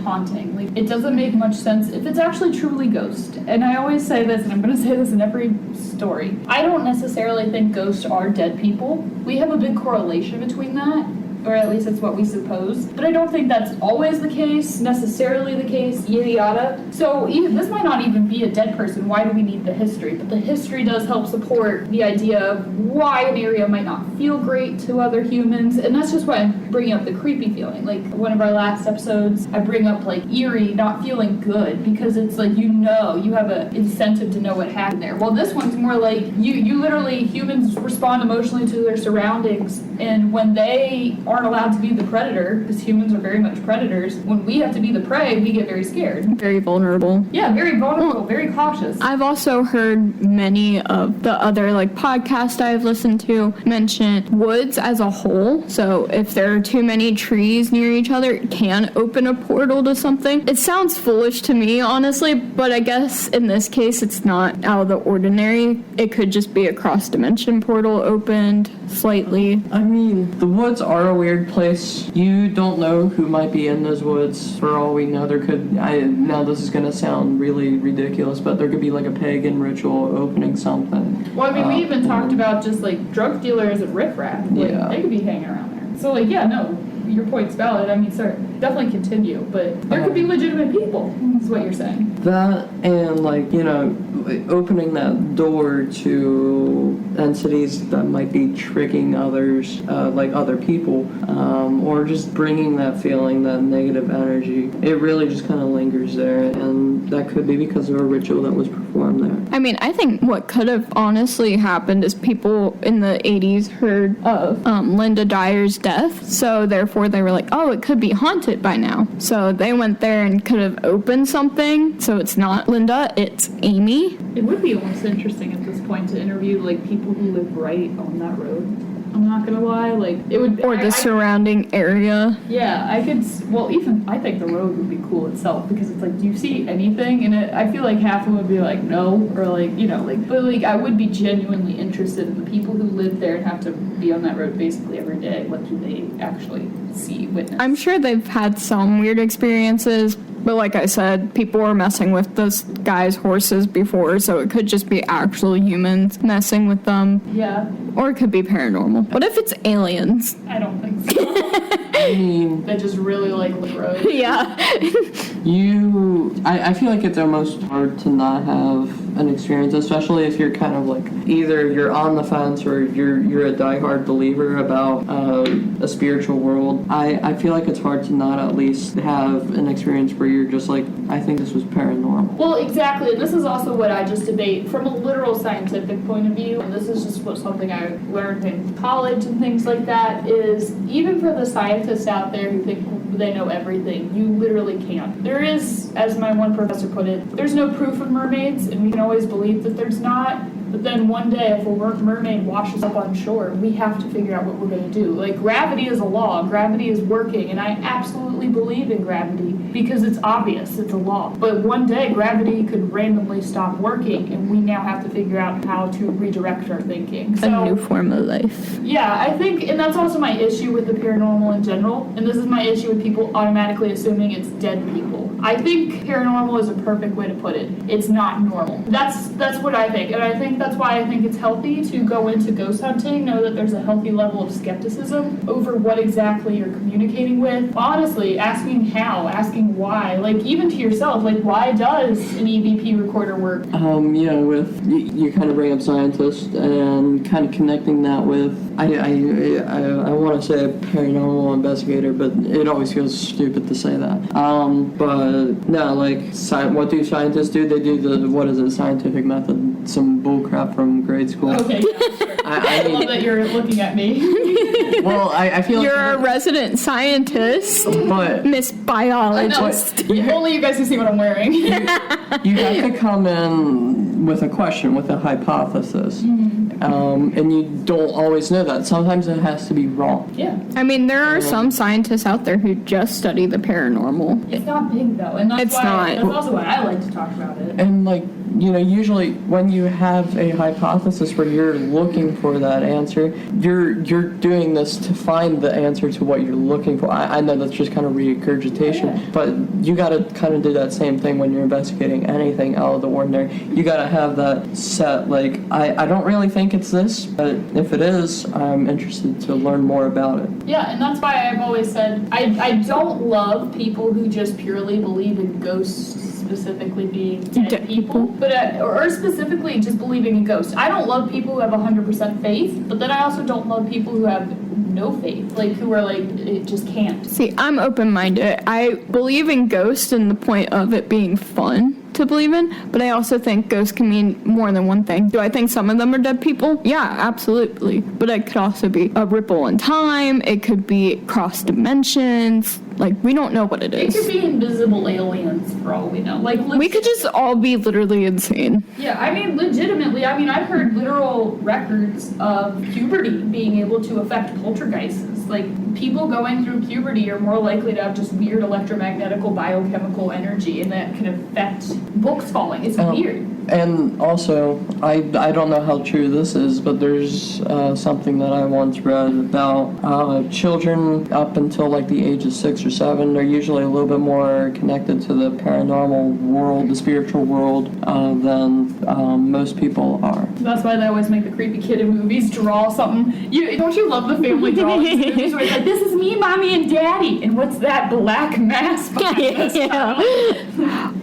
haunting. It doesn't make much sense if it's actually truly ghost. And I always say this, and I'm going to say this in every story. I don't necessarily think ghosts are dead people. We have a big correlation between that. or at least it's what we suppose. But I don't think that's always the case, necessarily the case, yada yada. So even this might not even be a dead person. Why do we need the history? But the history does help support the idea of why an area might not feel great to other humans, and that's just why I'm bringing up the creepy feeling. Like one of our last episodes, I bring up like eerie, not feeling good, because it's like you have an incentive to know what happened there. Well, this one's more like you literally, humans respond emotionally to their surroundings, and when they aren't allowed to be the predator, because humans are very much predators, when we have to be the prey, we get very scared. Very vulnerable. Yeah, very vulnerable, very cautious. I've also heard many of the other like podcasts I've listened to mention woods as a whole. So if there are too many trees near each other, it can open a portal to something. It sounds foolish to me, honestly, but I guess in this case it's not out of the ordinary. It could just be a cross-dimension portal opened slightly. I mean, the woods are a weird place. You don't know who might be in those woods. For all we know, now this is going to sound really ridiculous, but there could be like a pagan ritual opening something. Well, I mean, we even talked about just like drug dealers and riffraff. Like, Yeah. they could be hanging around there. So, like, yeah, no, your point's valid. I mean, sorry, definitely continue, but there could be legitimate people, is what you're saying. That and like, opening that door to entities that might be tricking others, like other people, or just bringing that feeling, that negative energy. It really just kind of lingers there, and that could be because of a ritual that was performed there. I mean, I think what could have honestly happened is people in the 80s heard of Linda Dyer's death, so therefore they were like, oh, it could be haunted by now. So they went there and could have opened something, so it's not Linda, it's Amy. It would be almost interesting at this point to interview, like, people who live right on that road. I'm not gonna lie, like, it would... Or the surrounding area. Yeah, I think the road would be cool itself, because it's like, do you see anything? And I feel like half of them would be like, no, or like, but like, I would be genuinely interested in the people who live there and have to be on that road basically every day. What do they actually see, witness? I'm sure they've had some weird experiences, but like I said, people were messing with those guys' horses before, so it could just be actual humans messing with them. Yeah. Or it could be paranormal. What if it's aliens? I don't think so. I mean, They just really like the road. Yeah. I feel like it's almost hard to not have an experience, especially if you're kind of like, either you're on the fence or you're a diehard believer about a spiritual world. I feel like it's hard to not at least have an experience where you're just like, I think this was paranormal. Well, exactly. And this is also what I just debate from a literal scientific point of view. And this is just something I learned in college and things like that, is even for the scientists out there who think they know everything, you literally can't. There is, as my one professor put it, there's no proof of mermaids, and we can always believe that there's not. But then one day, if a mermaid washes up on shore, we have to figure out what we're going to do. Like, gravity is a law. Gravity is working, and I absolutely believe in gravity because it's obvious. It's a law. But one day, gravity could randomly stop working, and we now have to figure out how to redirect our thinking. So, A new form of life. yeah, I think, and that's also my issue with the paranormal in general, and this is my issue with people automatically assuming it's dead people. I think paranormal is a perfect way to put it. It's not normal. That's what I think, and I think that's why I think it's healthy to go into ghost hunting, know that there's a healthy level of skepticism over what exactly you're communicating with. Honestly, asking how, asking why, like even to yourself, like why does an EVP recorder work? With you kind of bring up scientists and kind of connecting that with, I want to say a paranormal investigator, but it always feels stupid to say that. But no, like, what do scientists do? They do the scientific method, some bullcrap from grade school. Okay, yeah, sure. I love that you're looking at me. Well, I feel You're like a resident scientist, but Miss Biologist. If only you guys could see what I'm wearing. you have to come in with a question, with a hypothesis. And you don't always know that. Sometimes it has to be wrong. Yeah. I mean, there are some scientists out there who just study the paranormal. It's not big though, and that's It's why not. that's also why I like to talk about it. And like, usually when you have a hypothesis where you're looking for that answer, you're doing this to find the answer to what you're looking for. I know that's just kind of regurgitation, but you got to kind of do that same thing when you're investigating anything out of the ordinary. You got to have that set, like, I don't really think it's this, but if it is, I'm interested to learn more about it. Yeah, and that's why I've always said I don't love people who just purely believe in ghosts, specifically being dead people, but or specifically just believing in ghosts. I don't love people who have 100% faith, but then I also don't love people who have no faith, like who are like, it just can't. See, I'm open-minded. I believe in ghosts in the point of it being fun to believe in, but I also think ghosts can mean more than one thing. Do I think some of them are dead people? Yeah, absolutely. But it could also be a ripple in time. It could be cross dimensions. Like, we don't know what it is. It could be invisible aliens, for all we know. Like, we could just all be literally insane. Yeah, I mean, legitimately, I've heard literal records of puberty being able to affect poltergeists. Like, people going through puberty are more likely to have just weird electromagnetical biochemical energy, and that can affect books falling. It's weird. And also, I don't know how true this is, but there's something that I once read about children up until like the age of 6 or 7 are usually a little bit more connected to the paranormal world, the spiritual world, than most people are. That's why they always make the creepy kid in movies draw something. Don't you love the family drawings in movies where it's like, this is me, mommy, and daddy, and what's that black mass behind this child?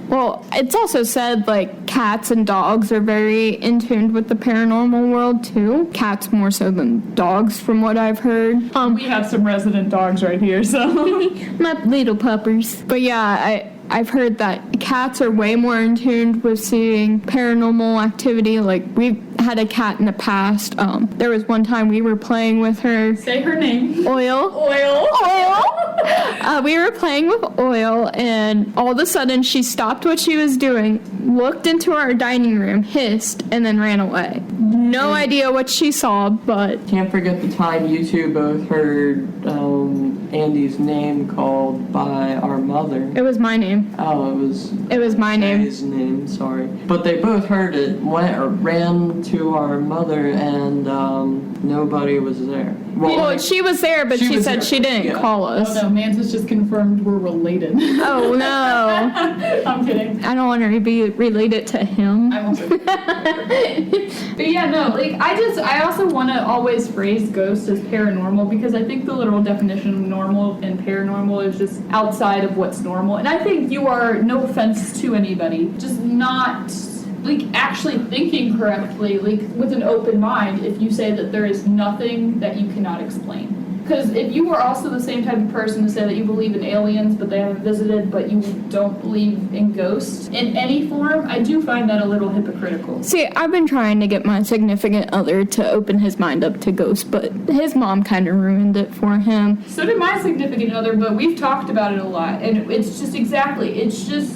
Well, it's also said, like, cats and dogs are very in tune with the paranormal world, too. Cats more so than dogs, from what I've heard. We have some resident dogs right here, so. My little puppers. But yeah, I've heard that cats are way more in tune with seeing paranormal activity. Like, we've had a cat in the past. There was one time we were playing with her. Say her name. Oil. We were playing with Oil, and all of a sudden she stopped what she was doing, looked into our dining room, hissed, and then ran away. No idea what she saw, but... Can't forget the time you two both heard Andy's name called by our mother. It was my name. Oh, it was my name. Shay's name, sorry. But they both heard it, ran to our mother, and nobody was there. Well, she was there, but she said she didn't call us. Oh, no, Mantis just confirmed we're related. Oh, no. I'm kidding. I don't want to be related to him. I won't. But yeah, no, like, I also want to always phrase ghosts as paranormal, because I think the literal definition of normal and paranormal is just outside of what's normal. And I think you are, no offense to anybody, just not... like, actually thinking correctly, like, with an open mind, if you say that there is nothing that you cannot explain. Because if you were also the same type of person to say that you believe in aliens, but they haven't visited, but you don't believe in ghosts in any form, I do find that a little hypocritical. See, I've been trying to get my significant other to open his mind up to ghosts, but his mom kind of ruined it for him. So did my significant other, but we've talked about it a lot, and it's just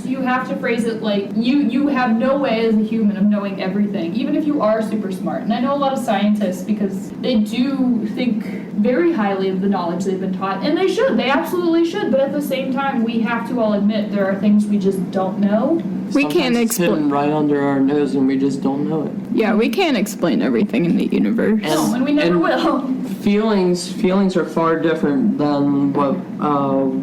you have to phrase it like you have no way as a human of knowing everything, even if you are super smart. And I know a lot of scientists, because they do think very highly of the knowledge they've been taught, and they absolutely should, but at the same time, we have to all admit there are things we just don't know. We can't explain. It's hidden right under our nose, and we just don't know it. Yeah, we can't explain everything in the universe. And we never will. Feelings are far different than what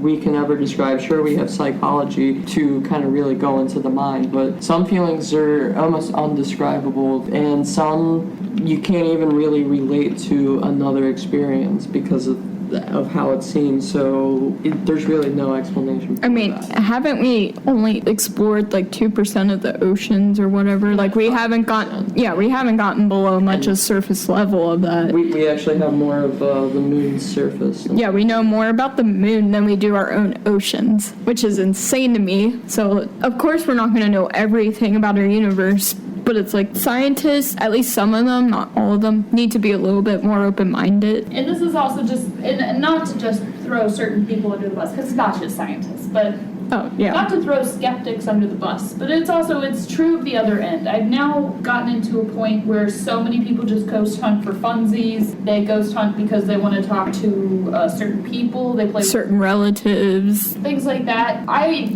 we can ever describe. Sure, we have psychology to kind of really go into the mind, but some feelings are almost undescribable, and some you can't even really relate to another experience because of how it seems, so there's really no explanation for that. Haven't we only explored like 2% of the oceans or whatever? Like, we haven't gotten below much of surface level of that. We actually have more of the moon's surface. Yeah, we know more about the moon than we do our own oceans, which is insane to me. So, of course, we're not going to know everything about our universe, but it's like scientists, at least some of them, not all of them, need to be a little bit more open-minded. And this is also just, and not to just throw certain people under the bus, because it's not just scientists, but Oh, yeah. Not to throw skeptics under the bus, but it's true of the other end. I've now gotten into a point where so many people just ghost hunt for funsies. They ghost hunt because they want to talk to certain people. They play certain relatives. Things like that. I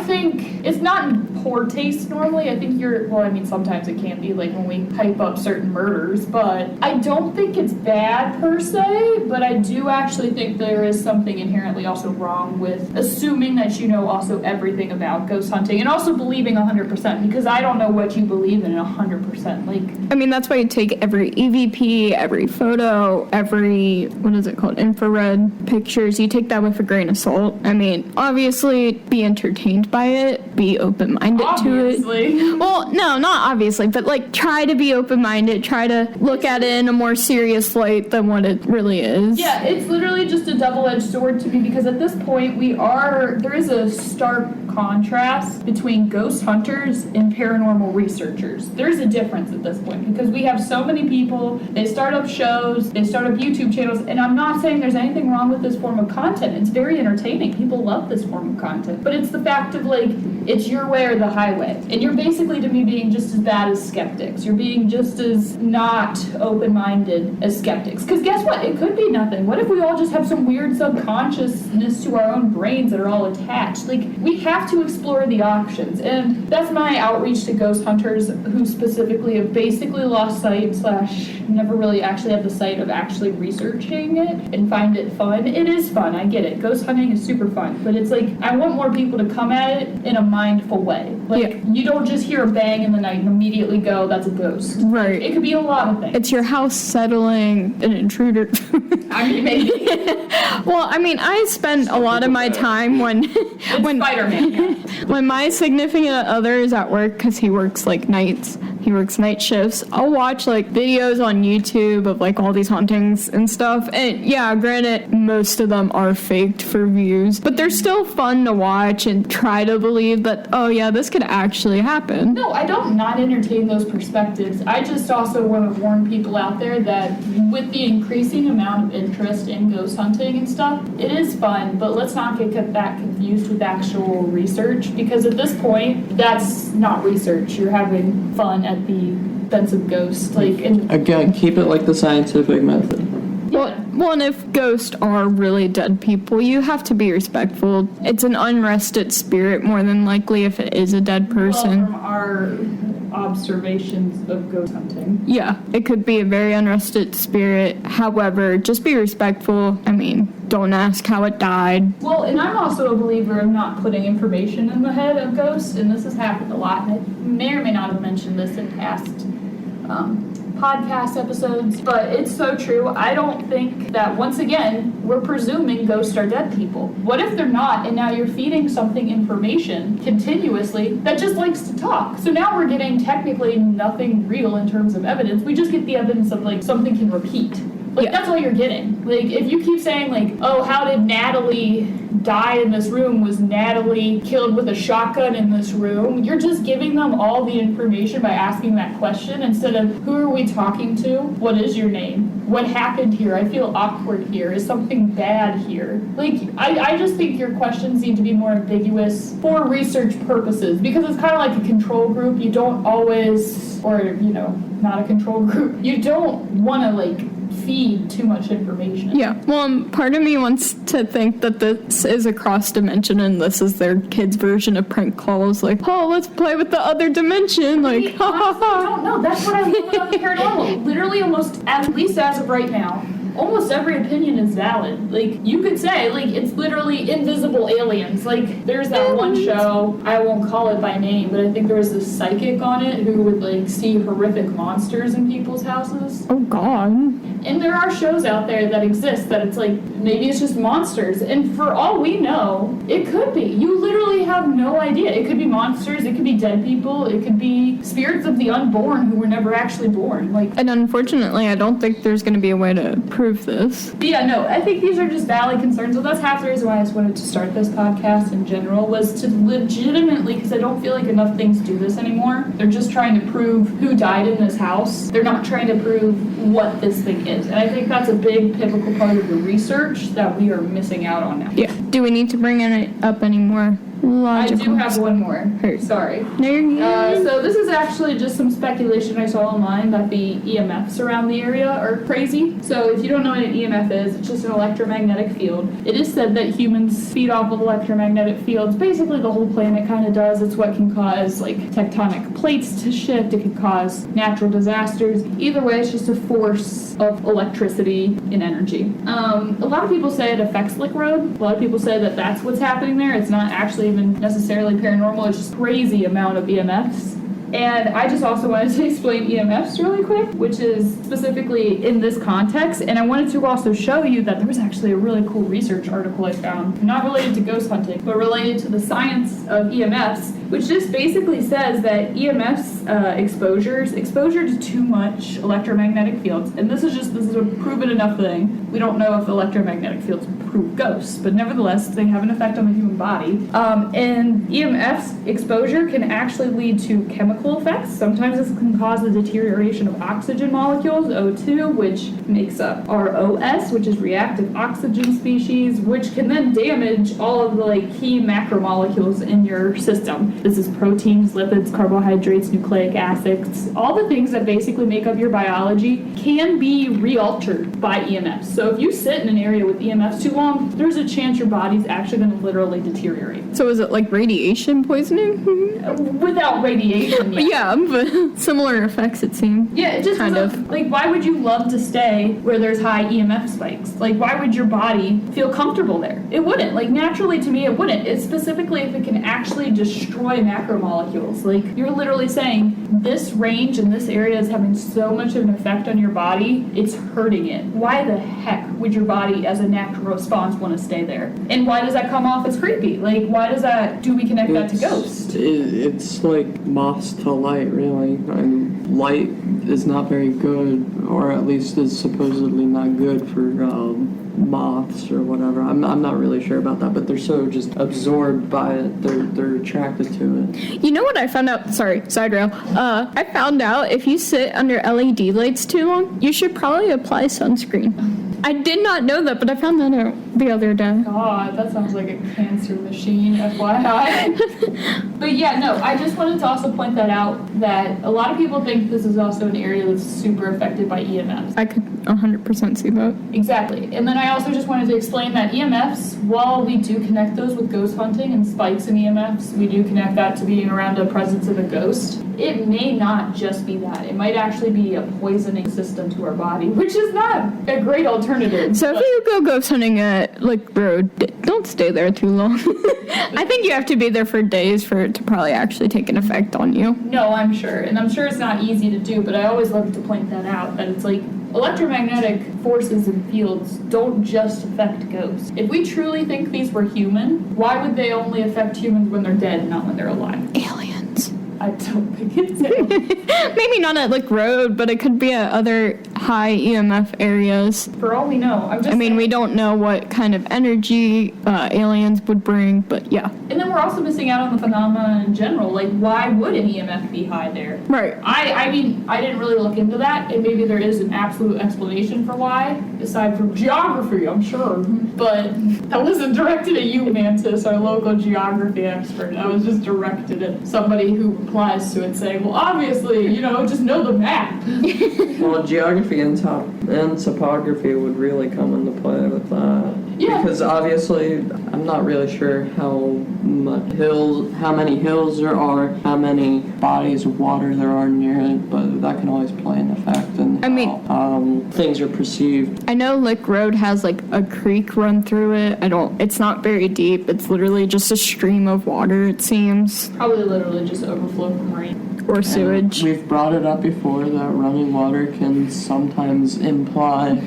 think it's not in poor taste normally. I think sometimes it can be, like when we hype up certain murders, but I don't think it's bad per se, but I do actually think there is something inherently also wrong with assuming that you know also everything about ghost hunting and also believing 100%, because I don't know what you believe in 100%. Like, I mean, that's why you take every EVP, every photo, every, what is it called, infrared pictures, you take that with a grain of salt. I mean, obviously be entertained by it, be open-minded to it. Well, no, not obviously, but like try to be open-minded, try to look at it in a more serious light than what it really is. Yeah, it's literally just a double-edged sword to me, because at this point there is a stark contrast between ghost hunters and paranormal researchers. There's a difference at this point, because we have so many people, they start up shows, they start up YouTube channels, and I'm not saying there's anything wrong with this form of content. It's very entertaining. People love this form of content. But it's the fact of, like, it's your way or the highway. And you're basically, to me, being just as bad as skeptics. You're being just as not open-minded as skeptics. Because guess what? It could be nothing. What if we all just have some weird subconsciousness to our own brains that are all attached? Like, we have to explore the options. And that's my outreach to ghost hunters who specifically have basically lost sight / never really actually have the sight of actually researching it and find it fun. It is fun. I get it. Ghost hunting is super fun. But it's like, I want more people to come at it in a mindful way. Like, you don't just hear a bang in the night and immediately go, that's a ghost. Right. It could be a lot of things. It's your house settling an intruder. I mean, maybe. Well, I mean, I spend a lot of my time when Spider-Man, yeah. When my significant other is at work, because he works like nights, he works night shifts, I'll watch like videos on YouTube of like all these hauntings and stuff. And yeah, granted, most of them are faked for views, but they're still fun to watch and try to believe that, oh yeah, this could actually happen. No, I don't not entertain those perspectives. I just also want to warn people out there that with the increasing amount of interest in ghost hunting and stuff, it is fun, but let's not get that confused with actual research, because at this point, that's not research. You're having fun at the expense of ghosts. Like, and Again, keep it like the scientific method. Well, and if ghosts are really dead people, you have to be respectful. It's an unrested spirit more than likely if it is a dead person. Well, from our observations of ghost hunting. Yeah, it could be a very unrested spirit. However, just be respectful. I mean, don't ask how it died. Well, and I'm also a believer of not putting information in the head of ghosts, and this has happened a lot. I may or may not have mentioned this in past podcast episodes, but it's so true. I don't think that, once again, we're presuming ghosts are dead people. What if they're not, and now you're feeding something information continuously that just likes to talk? So now we're getting technically nothing real in terms of evidence. We just get the evidence of, like, something can repeat. Like, that's all you're getting. Like, if you keep saying, like, oh, how did Natalie die in this room? Was Natalie killed with a shotgun in this room? You're just giving them all the information by asking that question instead of, who are we talking to? What is your name? What happened here? I feel awkward here. Is something bad here? Like, I just think your questions need to be more ambiguous for research purposes, because it's kind of like a control group. You don't always, or, you know, not a control group, you don't want to, like, feed too much information. Yeah, well, part of me wants to think that this is a cross dimension and this is their kids' version of prank calls. Like, oh, let's play with the other dimension. Like, ha ha ha. I don't know. That's what I love about the paranormal. Literally, almost, at least as of right now, almost every opinion is valid. Like, you could say, like, it's literally invisible aliens. Like, there's that one show, I won't call it by name, but I think there was this psychic on it who would, like, see horrific monsters in people's houses. Oh, God. And there are shows out there that exist that it's like, maybe it's just monsters. And for all we know, it could be. You literally have no idea. It could be monsters, it could be dead people, it could be spirits of the unborn who were never actually born. Like, And unfortunately, I don't think there's going to be a way to prove this. yeah, no, I think these are just valid concerns. So that's half the reason why I just wanted to start this podcast in general, was to legitimately, because I don't feel like enough things do this anymore. They're just trying to prove who died in this house. They're not trying to prove what this thing is. is. And I think that's a big pivotal part of the research that we are missing out on now. Yeah. Do we need to bring up any more logical? I do have one more. Hurt. Sorry. No, you're good. So this is actually just some speculation I saw online that the EMFs around the area are crazy. So if you don't know what an EMF is, it's just an electromagnetic field. It is said that humans feed off of electromagnetic fields. Basically, the whole planet kind of does. It's what can cause like tectonic plates to shift. It can cause natural disasters. Either way, it's just a force of electricity and energy. A lot of people say it affects Lick Road. A lot of people say that that's what's happening there. It's not actually even necessarily paranormal. It's just crazy amount of EMFs. And I just also wanted to explain EMFs really quick, which is specifically in this context. And I wanted to also show you that there was actually a really cool research article I found, not related to ghost hunting, but related to the science of EMFs, which just basically says that EMFs exposure to too much electromagnetic fields, and this is a proven enough thing. We don't know if electromagnetic fields prove ghosts, but nevertheless, they have an effect on the human body. And EMFs exposure can actually lead to chemical effects. Sometimes this can cause the deterioration of oxygen molecules, O2, which makes up ROS, which is reactive oxygen species, which can then damage all of the key macromolecules in your system. This is proteins, lipids, carbohydrates, nucleic acids, all the things that basically make up your biology can be re-altered by EMFs. So if you sit in an area with EMFs too long, there's a chance your body's actually going to literally deteriorate. So is it like radiation poisoning? Without radiation, yeah, but similar effects it seems. Yeah, it just kind of. Why would you love to stay where there's high EMF spikes? Why would your body feel comfortable there? It wouldn't. Naturally to me, it wouldn't. It's specifically if it can actually destroy macromolecules. You're literally saying this range in this area is having so much of an effect on your body, it's hurting it. Why the heck would your body, as a natural response, want to stay there? And why does that come off as creepy? Why does that? Do we connect that to ghosts? It's like moths to light, really. And light is not very good, or at least is supposedly not good for moths or whatever. I'm not really sure about that, but they're so just absorbed by it. They're attracted to it. You know what I found out? Sorry, side rail. I found out if you sit under LED lights too long, you should probably apply sunscreen. I did not know that, but I found that out the other day. God, that sounds like a cancer machine, FYI. But yeah, no, I just wanted to also point that out, that a lot of people think this is also an area that's super affected by EMFs. I could 100% see that. Exactly. And then I also just wanted to explain that EMFs, while we do connect those with ghost hunting and spikes in EMFs, we do connect that to being around the presence of a ghost. It may not just be that. It might actually be a poisoning system to our body, which is not a great alternative. So if you go ghost hunting at Lick Road, don't stay there too long. I think you have to be there for days for it to probably actually take an effect on you. No, I'm sure. And I'm sure it's not easy to do, but I always love to point that out, that it's electromagnetic forces and fields don't just affect ghosts. If we truly think these were human, why would they only affect humans when they're dead and not when they're alive? Aliens. I don't think it's aliens. Maybe not at Lick Road, but it could be at other high EMF areas. For all we know. We don't know what kind of energy aliens would bring, but yeah. And then we're also missing out on the phenomena in general. Why would an EMF be high there? Right. I didn't really look into that, and maybe there is an absolute explanation for why, aside from geography, I'm sure. But that wasn't directed at you, Mantis, our local geography expert. I was just directed at somebody who replies to it saying, well, obviously, just know the map. Well, geography and topography would really come into play with that. Yeah. Because obviously, I'm not really sure how many hills there are, how many bodies of water there are near it, but that can always play an effect in how things are perceived. I know Lick Road has a creek run through it. It's not very deep. It's literally just a stream of water, it seems. Probably literally just overflow from rain. Or sewage. And we've brought it up before that running water can sometimes imply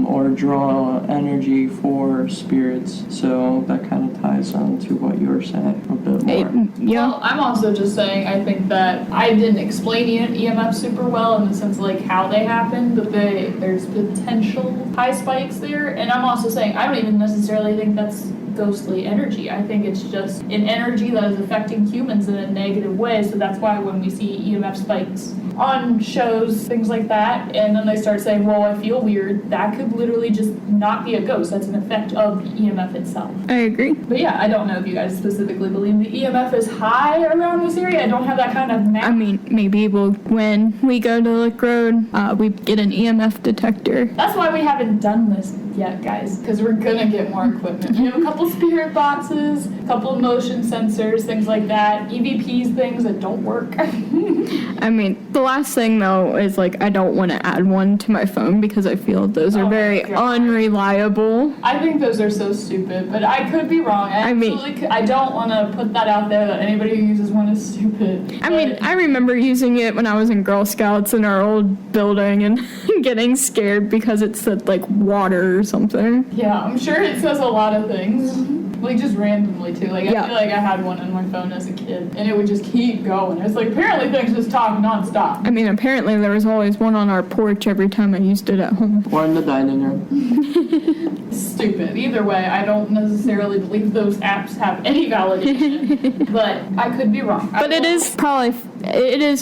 or draw energy for spirits. So that kind of ties on to what you were saying a bit more. Yeah. Well, I'm also just saying I think that I didn't explain EMF super well in the sense how they happen, but there's potential high spikes there. And I'm also saying I don't even necessarily think that's ghostly energy. I think it's just an energy that is affecting humans in a negative way. So that's why when we see EMF spikes on shows, things like that, and then they start saying, well, I feel weird, that could literally just not be a ghost. That's an effect of the EMF itself. I agree. But yeah, I don't know if you guys specifically believe the EMF is high around this area. I don't have that kind of map. I mean, maybe when we go to Lick Road, we get an EMF detector. That's why we haven't done this yet, guys, because we're gonna get more equipment. We have a couple spirit boxes, a couple motion sensors, things like that, EVPs, things that don't work. I mean, the last thing though is like I don't want to add one to my phone because I feel those are very unreliable. I think those are so stupid, but I could be wrong. I don't want to put that out there that anybody who uses one is stupid. I mean, I remember using it when I was in Girl Scouts in our old building and getting scared because it said like water or something. Yeah, I'm sure it says a lot of things. Like, just randomly, too. Like, Yeah. I feel like I had one on my phone as a kid, and it would just keep going. It's like, apparently things just talk nonstop. I mean, apparently there was always one on our porch every time I used it at home. Or in the dining room. Stupid. Either way, I don't necessarily believe those apps have any validation, but I could be wrong. But it is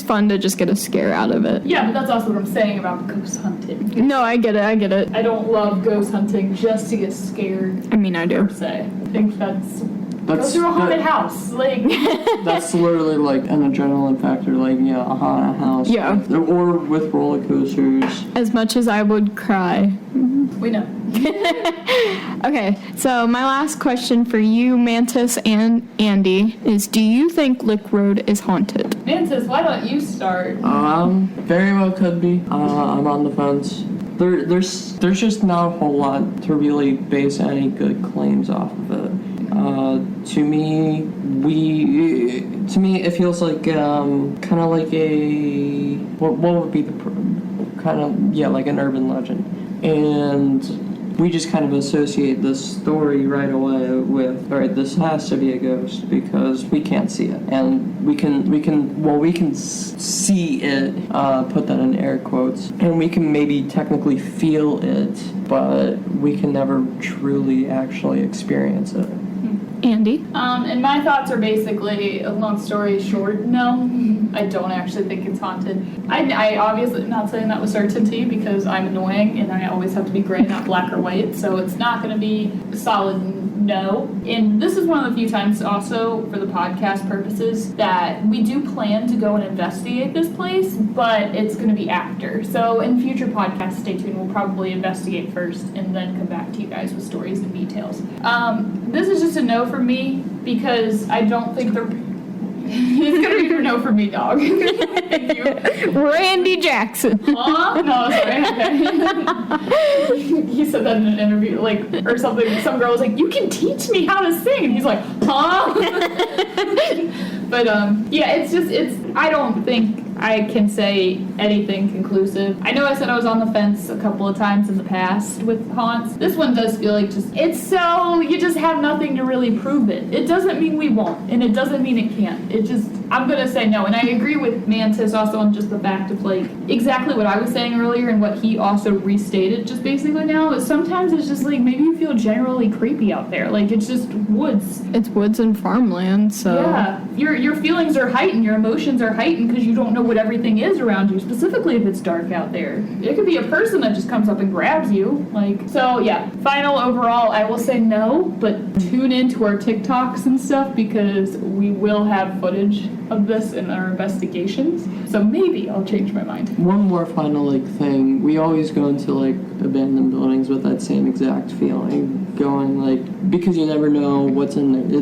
fun to just get a scare out of it. Yeah, but that's also what I'm saying about ghost hunting. No, I get it. I don't love ghost hunting just to get scared, I mean, I do. per se. I think go through a haunted house. Like, That's literally like an adrenaline factor, like, yeah, a haunted house. Yeah. Or with roller coasters. As much as I would cry. we know. Okay, so my last question for you, Mantis and Andy, is do you think Lick Road is haunted? Mantis, why don't you start? Very well could be. I'm on the fence. There's just not a whole lot to really base any good claims off of it. To me, it feels like kind of like a what would be the kind of like an urban legend, and we just kind of associate this story right away with, all right, this has to be a ghost because we can't see it, and we can see it, put that in air quotes, and we can maybe technically feel it, but we can never truly actually experience it. Andy? And my thoughts are basically, a long story short, no, I don't actually think it's haunted. I obviously not saying that with certainty because I'm annoying and I always have to be gray, not black or white, so it's not going to be a solid no. And this is one of the few times also for the podcast purposes that we do plan to go and investigate this place, but it's going to be after. So in future podcasts, stay tuned. We'll probably investigate first and then come back to you guys with stories and details. This is just a no for me because I don't think they're... It's going to be a no for me, dog. Thank you. Randy Jackson. Huh? No, sorry. Okay. He said that in an interview, like, or something. Some girl was like, "You can teach me how to sing," and he's like, "Huh?" But yeah, it's I don't think I can say anything conclusive. I know I said I was on the fence a couple of times in the past with haunts. This one does feel like you just have nothing to really prove it. It doesn't mean we won't, and it doesn't mean it can't. I'm gonna say no, and I agree with Mantis also on just the fact of like exactly what I was saying earlier and what he also restated just basically now is sometimes it's just like maybe you feel generally creepy out there. Like it's just woods. It's woods and farmland, so... Yeah, your feelings are heightened, your emotions are heightened because you don't know what everything is around you, specifically if it's dark out there. It could be a person that just comes up and grabs you. So yeah, final overall, I will say no, but tune into our TikToks and stuff because we will have footage of this in our investigations. So maybe I'll change my mind. One more final thing. We always go into abandoned buildings with that same exact feeling, going because you never know what's in there.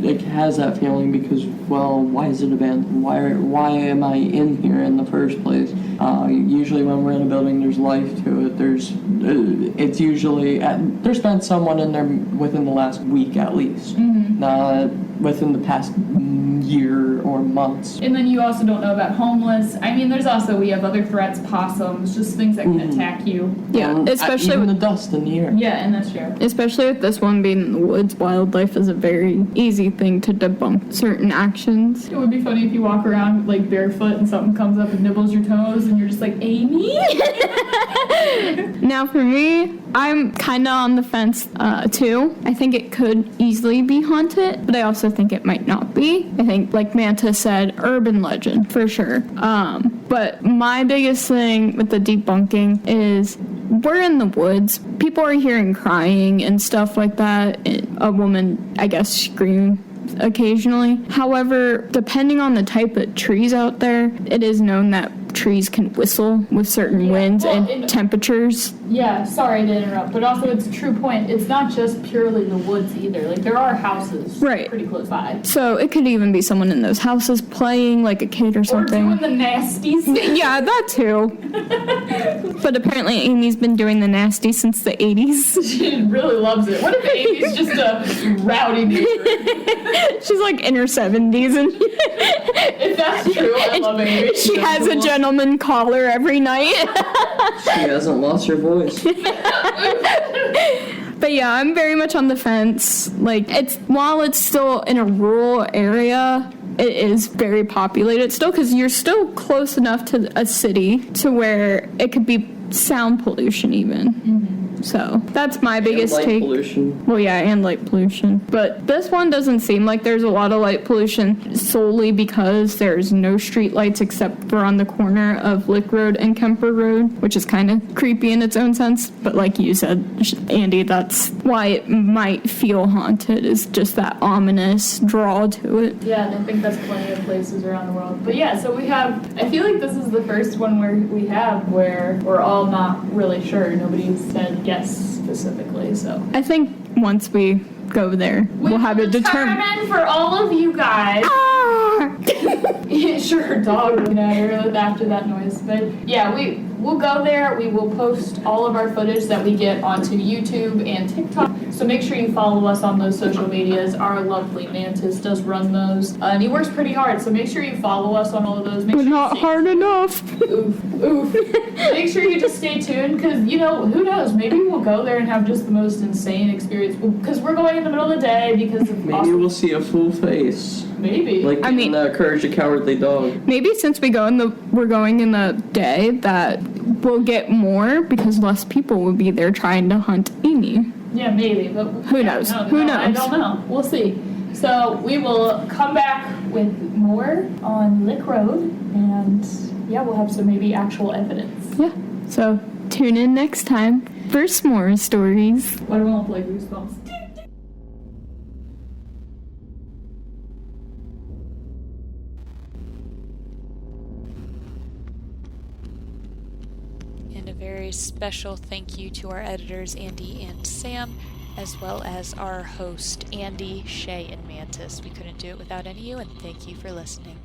It has that feeling because, well, why is it abandoned? Why am I in here in the first place? Usually when we're in a building, there's life to it. It's usually there's been someone in there within the last week at least, not within the past year or months. And then you also don't know about homeless. I mean, we have other threats, possums, just things that can attack you. Yeah, especially even with the dust in the air. Yeah, and that's true. Especially with this one being in the woods, wildlife is a very easy thing to debunk certain actions. It would be funny if you walk around barefoot and something comes up and nibbles your toes and you're just like, Amy? Now for me, I'm kind of on the fence too. I think it could easily be haunted, but I also think it might not be. I think, like Mantis said, urban legend for sure. But my biggest thing with the debunking is we're in the woods. People are hearing crying and stuff like that. A woman, I guess, scream occasionally. However, depending on the type of trees out there, it is known that trees can whistle with certain winds and temperatures. Yeah, sorry to interrupt, but also it's a true point. It's not just purely the woods either. Like, there are houses pretty close by. So it could even be someone in those houses playing, like a kid or something. Or doing the nasties. Yeah, that too. But apparently Amy's been doing the nasty since the 80s. She really loves it. What if Amy's just a rowdy neighbor? She's like in her 70s. And if that's true, I love Amy. She has a gentleman caller every night. She hasn't lost her voice. But yeah, I'm very much on the fence. Like, while it's still in a rural area, it is very populated still, because you're still close enough to a city to where it could be sound pollution even. Mm-hmm. So that's my biggest light take. Pollution. Well, yeah, and light pollution. But this one doesn't seem like there's a lot of light pollution solely because there's no street lights except for on the corner of Lick Road and Kemper Road, which is kind of creepy in its own sense. But like you said, Andy, that's why it might feel haunted, is just that ominous draw to it. Yeah, and I think that's plenty of places around the world. But yeah, so I feel like this is the first one where we're all not really sure. Nobody said yes specifically, so. I think once we go there, we'll have it determined. For all of you guys. Sure, her dog looking at her after that noise. But yeah, we'll go there. We will post all of our footage that we get onto YouTube and TikTok. So make sure you follow us on those social medias. Our lovely Mantis does run those. And he works pretty hard, so make sure you follow us on all of those. But not hard enough. Oof. Make sure you just stay tuned, because, who knows? Maybe we'll go there and have just the most insane experience. Because we're going in the middle of the day because of Maybe we'll see a full face. Maybe. Like in Courage the Cowardly Dog. Maybe since we're going in the day, that we'll get more because less people will be there trying to hunt Amy. Yeah, maybe, but who knows? Who knows? I don't know. We'll see. So we will come back with more on Lick Road, and yeah, we'll have some maybe actual evidence. Yeah. So tune in next time for s'more stories. Why do I want to play Goosebumps? And a very special thank you to our editors, Andy and Sam, as well as our host, Andy, Shay, and Mantis. We couldn't do it without any of you, and thank you for listening.